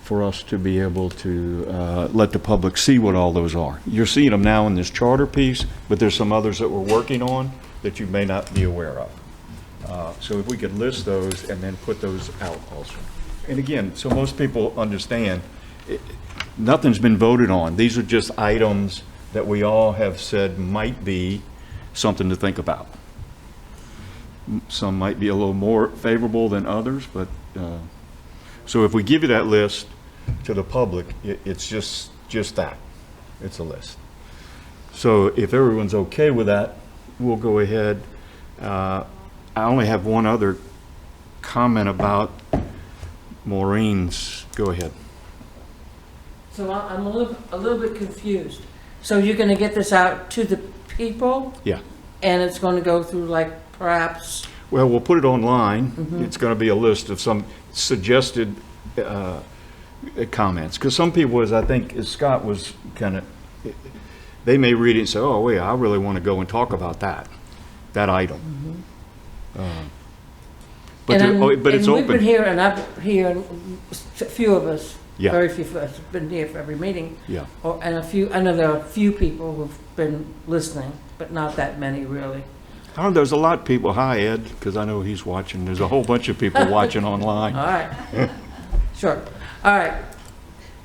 for us to be able to let the public see what all those are. You're seeing them now in this charter piece, but there's some others that we're working on that you may not be aware of. So if we could list those and then put those out also. And again, so most people understand, nothing's been voted on. These are just items that we all have said might be something to think about. Some might be a little more favorable than others, but so if we give you that list to the public, it's just that. It's a list. So if everyone's okay with that, we'll go ahead. I only have one other comment about Maureen's. Go ahead. So I'm a little bit confused. So you're going to get this out to the people? Yeah. And it's going to go through like perhaps... Well, we'll put it online. Mm-hmm. It's going to be a list of some suggested comments. Because some people, as I think as Scott was kind of, they may read it and say, oh, wait, I really want to go and talk about that item. Mm-hmm. But it's open. We've been here, and I've here, a few of us, yeah. Very few of us have been here for every meeting. Yeah. And I know there are a few people who've been listening, but not that many really. Oh, there's a lot of people. Hi, Ed, because I know he's watching. There's a whole bunch of people watching online. All right. Sure. All right.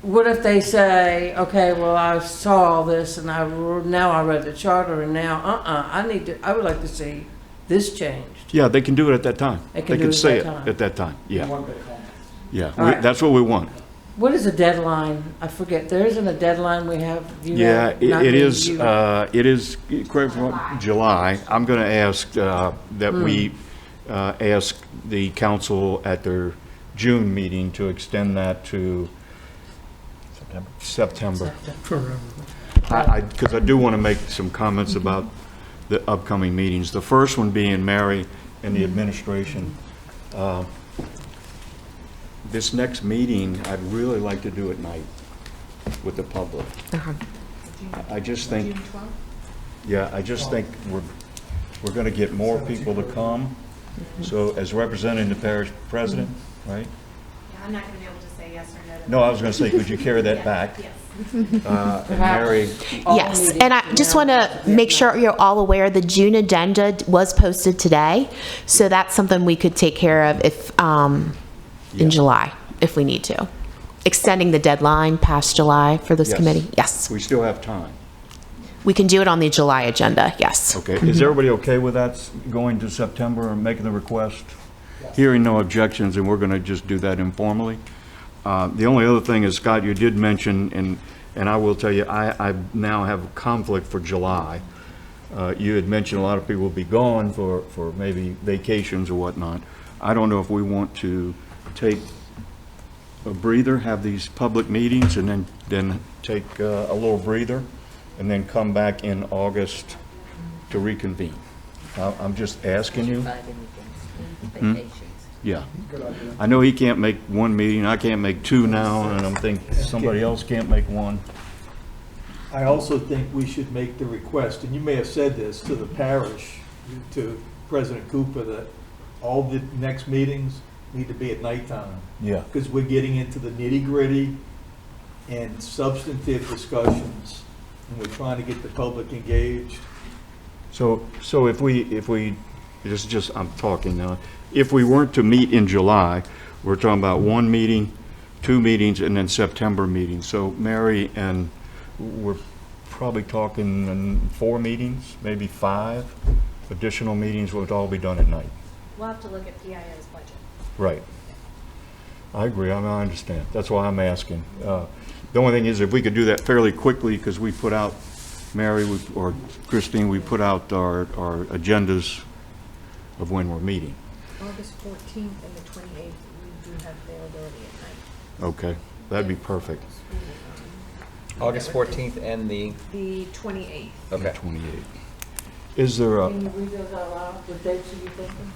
What if they say, okay, well, I saw all this, and now I read the charter, and now, I would like to see this changed. Yeah, they can do it at that time. They can say it at that time. Yeah. Yeah, right. That's what we want. What is a deadline? I forget. There isn't a deadline we have. It is. Correct, July. I'm going to ask that we ask the council at their June meeting to extend that to September. Because I do want to make some comments about the upcoming meetings. The first one being Mary and the administration. This next meeting, I'd really like to do at night with the public. I just think, I just think we're going to get more people to come. So as representing the parish president, right? Yeah, I'm not going to be able to say yes or no. No, I was going to say, could you carry that back? Yes. Mary? Yes, and I just want to make sure you're all aware the June agenda was posted today, so that's something we could take care of in July if we need to. Extending the deadline past July for this Yes. committee? Yes. We still have time. We can do it on the July agenda, yes. Okay, is everybody okay with that, going to September and making the request? Hearing no objections, and we're going to just do that informally. The only other thing is, Scott, you did mention, and I will tell you, I now have a conflict for July. You had mentioned a lot of people will be gone for maybe vacations or whatnot. I don't know if we want to take a breather, have these public meetings, and then take a little breather, and then come back in August to reconvene. I'm just asking you. Yeah. I know he can't make one meeting, I can't make two now, and I'm thinking somebody else can't make one. I also think we should make the request, and you may have said this to the parish, to President Cooper, that all the next meetings need to be at nighttime. Yeah. Because we're getting into the nitty-gritty and substantive discussions, and we're trying to get the public engaged. So if we, just, I'm talking now, if we weren't to meet in July, we're talking about one meeting, two meetings, and then September meetings. So Mary, and we're probably talking 4 meetings, maybe 5 additional meetings would all be done at night. We'll have to look at PIO's budget. Right. I agree, I understand. That's why I'm asking. The only thing is, if we could do that fairly quickly, because we put out, Mary or Christine, we put out our agendas of when we're meeting. August 14th and the 28th, we do have availability at night. Okay, that'd be perfect. August 14th and the... The 28th. Okay. 28. Is there a... Can you read those out loud? What dates are you thinking?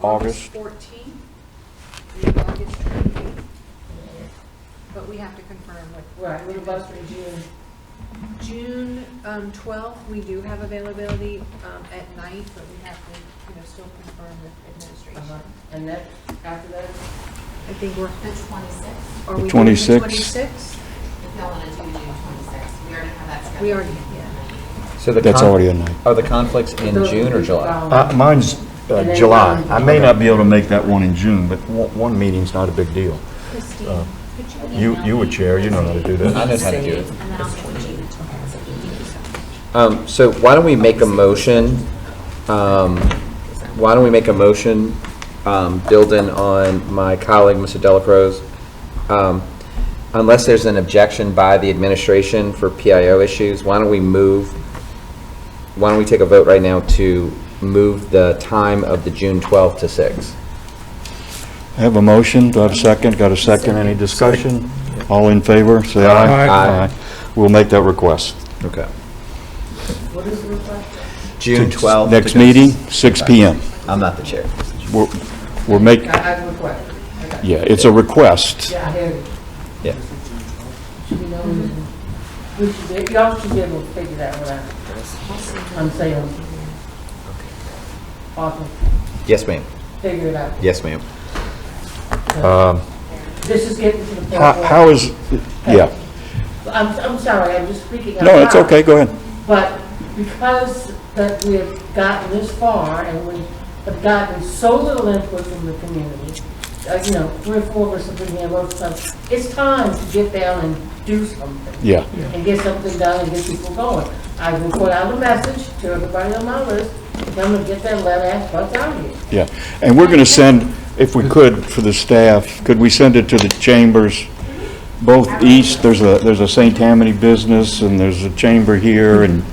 August? 14th and August 28th. But we have to confirm with... Right, what about for June? June 12th, we do have availability at night, but we have to, still confirm with administration. And that, after that? I think we're... The 26th. Are we 26th? doing the 26th? If y'all want to do June 26th, we already have that scheduled. We already, yeah. So That's already a night. Are the conflicts in June or July? Mine's July. I may not be able to make that one in June, but one meeting's not a big deal. Christine, You would chair, you know how to do that. I know how to do it. So why don't we make a motion, building on my colleague, Mr. Delacroix, unless there's an objection by the administration for PIO issues, why don't we take a vote right now to move the time of the June 12th to 6? I have a motion, do I have a second? Got a second, any discussion? All in favor, say aye. Aye. We'll make that request. Okay. What is the request? June 12th. Next meeting, 6 PM. I'm not the chair. We're making, I request. Okay. yeah, it's a request. Yeah, I hear you. Yeah. Should we know? Y'all should be able to figure that one out. I'm saying. Awesome. Yes, ma'am. Figure it out. Yes, ma'am. This is getting to the point. How is, yeah. I'm sorry, I'm just speaking out No, it's loud. okay, go ahead. But because that we have gotten this far and we have gotten so little input from the community, 3 or 4 of us have been here most of the time, it's time to get down and do something. Yeah. And get something done and get people going. I will put out a message to everybody on my list, to come and get that lead ass butts out of here. Yeah, and we're going to send, if we could, for the staff, could we send it to the chambers, both east, there's a St. Tammany business, and there's a chamber here, and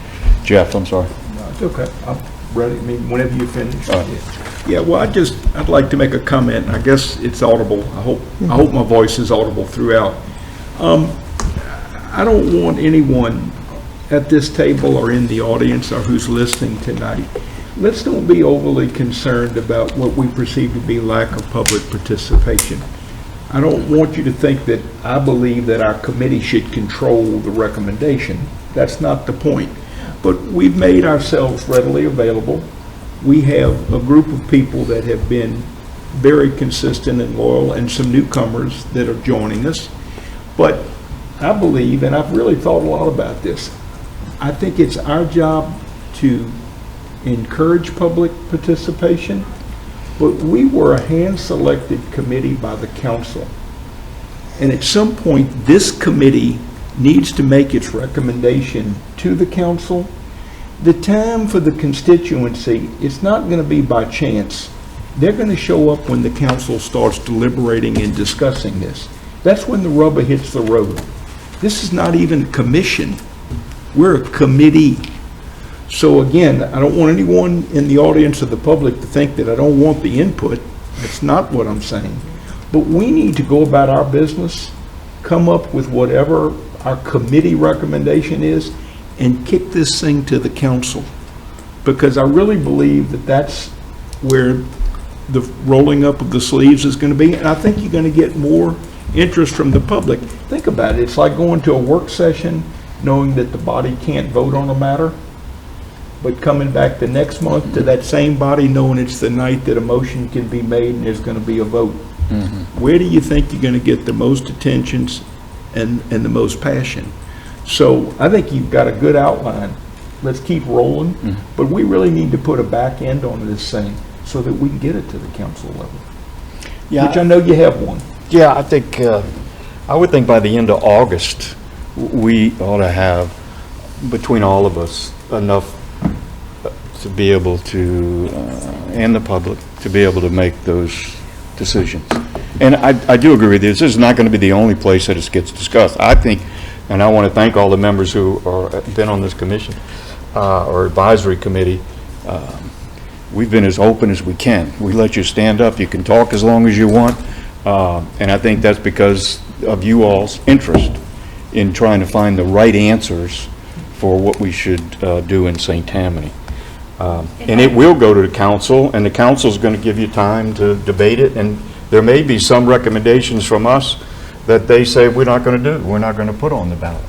Jeff, I'm sorry. No, it's okay. I'm ready. I mean, whenever you finish. All right. Yeah, well, I'd like to make a comment. I guess it's audible. I hope my voice is audible throughout. I don't want anyone at this table or in the audience or who's listening tonight, let's don't be overly concerned about what we perceive to be lack of public participation. I don't want you to think that I believe that our committee should control the recommendation. That's not the point. But we've made ourselves readily available. We have a group of people that have been very consistent and loyal, and some newcomers that are joining us. But I believe, and I've really thought a lot about this, I think it's our job to encourage public participation, but we were a hand-selected committee by the council. And at some point, this committee needs to make its recommendation to the council. The time for the constituency, it's not going to be by chance. They're going to show up when the council starts deliberating and discussing this. That's when the rubber hits the road. This is not even a commission. We're a committee. So again, I don't want anyone in the audience or the public to think that I don't want the input. That's not what I'm saying. But we need to go about our business, come up with whatever our committee recommendation is, and kick this thing to the council. Because I really believe that that's where the rolling up of the sleeves is going to be. And I think you're going to get more interest from the public. Think about it. It's like going to a work session knowing that the body can't vote on a matter, but coming back the next month to that same body knowing it's the night that a motion can be made and there's going to be a vote. Where do you think you're going to get the most attentions and the most passion? So I think you've got a good outline. Let's keep rolling, but we really need to put a back end on this thing so that we can get it to the council level, which I know you have one. Yeah, I think, I would think by the end of August, we ought to have, between all of us, enough to be able to, and the public, to be able to make those decisions. And I do agree with you. This is not going to be the only place that it gets discussed. I think, and I want to thank all the members who are been on this commission or advisory committee. We've been as open as we can. We let you stand up. You can talk as long as you want. And I think that's because of you all's interest in trying to find the right answers for what we should do in St. Tammany. And it will go to the council, and the council's going to give you time to debate it, and there may be some recommendations from us that they say we're not going to do, we're not going to put on the ballot.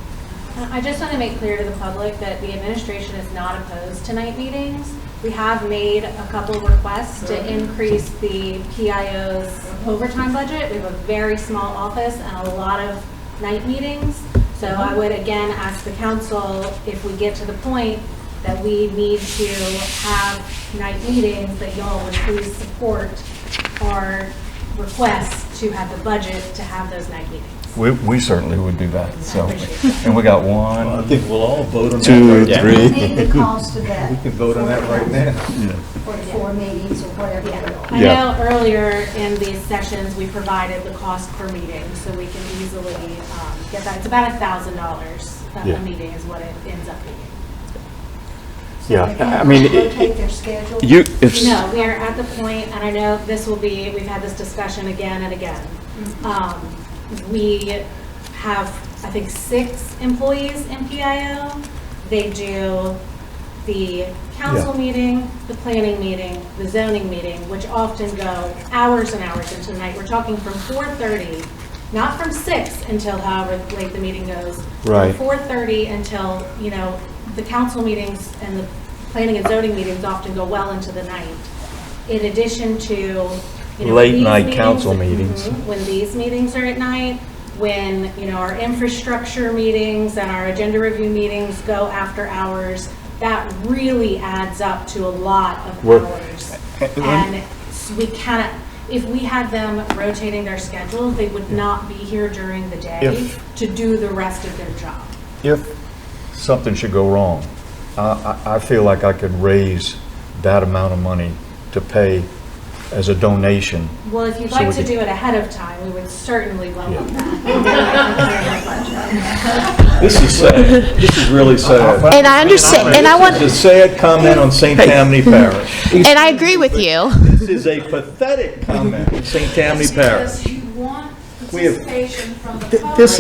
I just want to make clear to the public that the administration is not opposed to night meetings. We have made a couple of requests to increase the PIO's overtime budget. We have a very small office and a lot of night meetings. So I would again ask the council, if we get to the point that we need to have night meetings, that y'all would please support our request to have the budget to have those night meetings. We certainly would do that. So, and we got one. Well, I think we'll all vote on two, that. three. The cost of that. We can vote on that right now. For 4 meetings or whatever. I know earlier in these sessions we provided the cost per meeting, so we can easily get that. It's about $1,000 a meeting is what it ends up being. Yeah, I mean, rotate their schedule. No, we are at the point, and I know this will be, we've had this discussion again and again. We have, I think, 6 employees in PIO. They do the council meeting, the planning meeting, the zoning meeting, which often go hours and hours into the night. We're talking from 4:30, not from 6 until however late the meeting goes. Right. From 4:30 until, you know, the council meetings and the planning and zoning meetings often go well into the night. In addition to, you know, late night council meetings. When these meetings are at night, when, you know, our infrastructure meetings and our agenda review meetings go after hours, that really adds up to a lot of hours. And we cannot, if we had them rotating their schedules, they would not be here during the day to do the rest of their job. If something should go wrong, I feel like I could raise that amount of money to pay as a donation. Well, if you'd So like we to could- do it ahead of time, we would certainly welcome that. This is sad. This is really sad. And I understand, and I want, This is a sad comment on St. Tammany Parish. and I agree with you. This is a pathetic comment on St. Tammany Parish. Because you want We have- participation from the public. This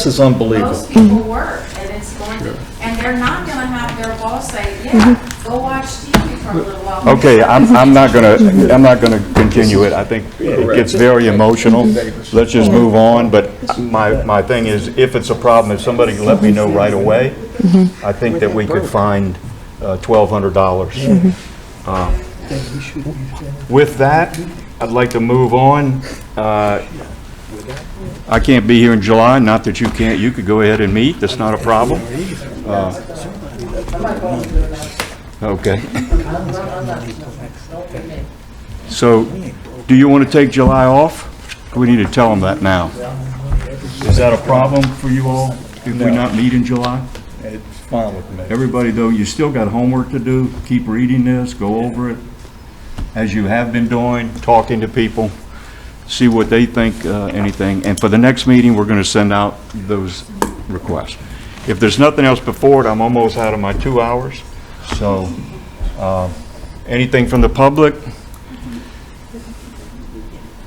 is unbelievable. Most people work, and it's going to, and they're not going to have their boss say, yeah, go watch TV for a little while. Okay, I'm not gonna continue it. I think it gets very emotional. Let's just move on, but my thing is, if it's a problem, if somebody can let me know right away, I think that we could find $1,200. With that, I'd like to move on. I can't be here in July, not that you can't, you could go ahead and meet, that's not a problem. Okay. So, do you want to take July off? We need to tell them that now. Is that a problem for you all, if we not meet in July? It's fine with me. Everybody, though, you still got homework to do. Keep reading this, go over it, as you have been doing, talking to people, see what they think, anything. And for the next meeting, we're going to send out those requests. If there's nothing else before it, I'm almost out of my 2 hours. So, anything from the public?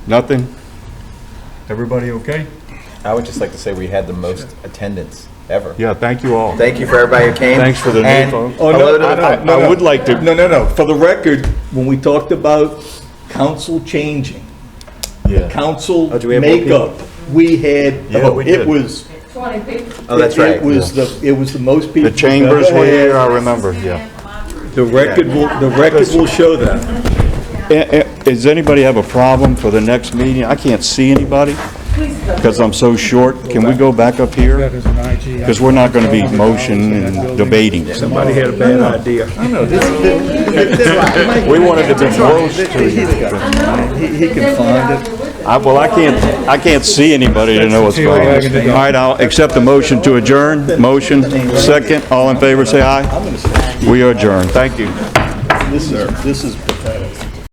Nothing? Everybody okay? I would just like to say we had the most attendance ever. Yeah, thank you all. Thank you for everybody who came. Thanks for the And new folks. Oh, no, hello to the no, public. no, I would like to- No. For the record, when we talked about council changing, council Oh, do we have more makeup, we had, Yeah, we it did. was. 20 people. Oh, that's right. It was the most people. The chambers we've were ever here, had. I remember, yeah. The record will show that. Does anybody have a problem for the next meeting? I can't see anybody because I'm so short. Can we go back up here? That is an IG. Because we're not going to be motioning and debating. Somebody had a bad idea. We wanted to be close to you. He can find it. Well, I can't see anybody to know what's going on. All right, I'll accept the motion to adjourn. Motion, second. All in favor, say aye. We are adjourned. Thank you. This is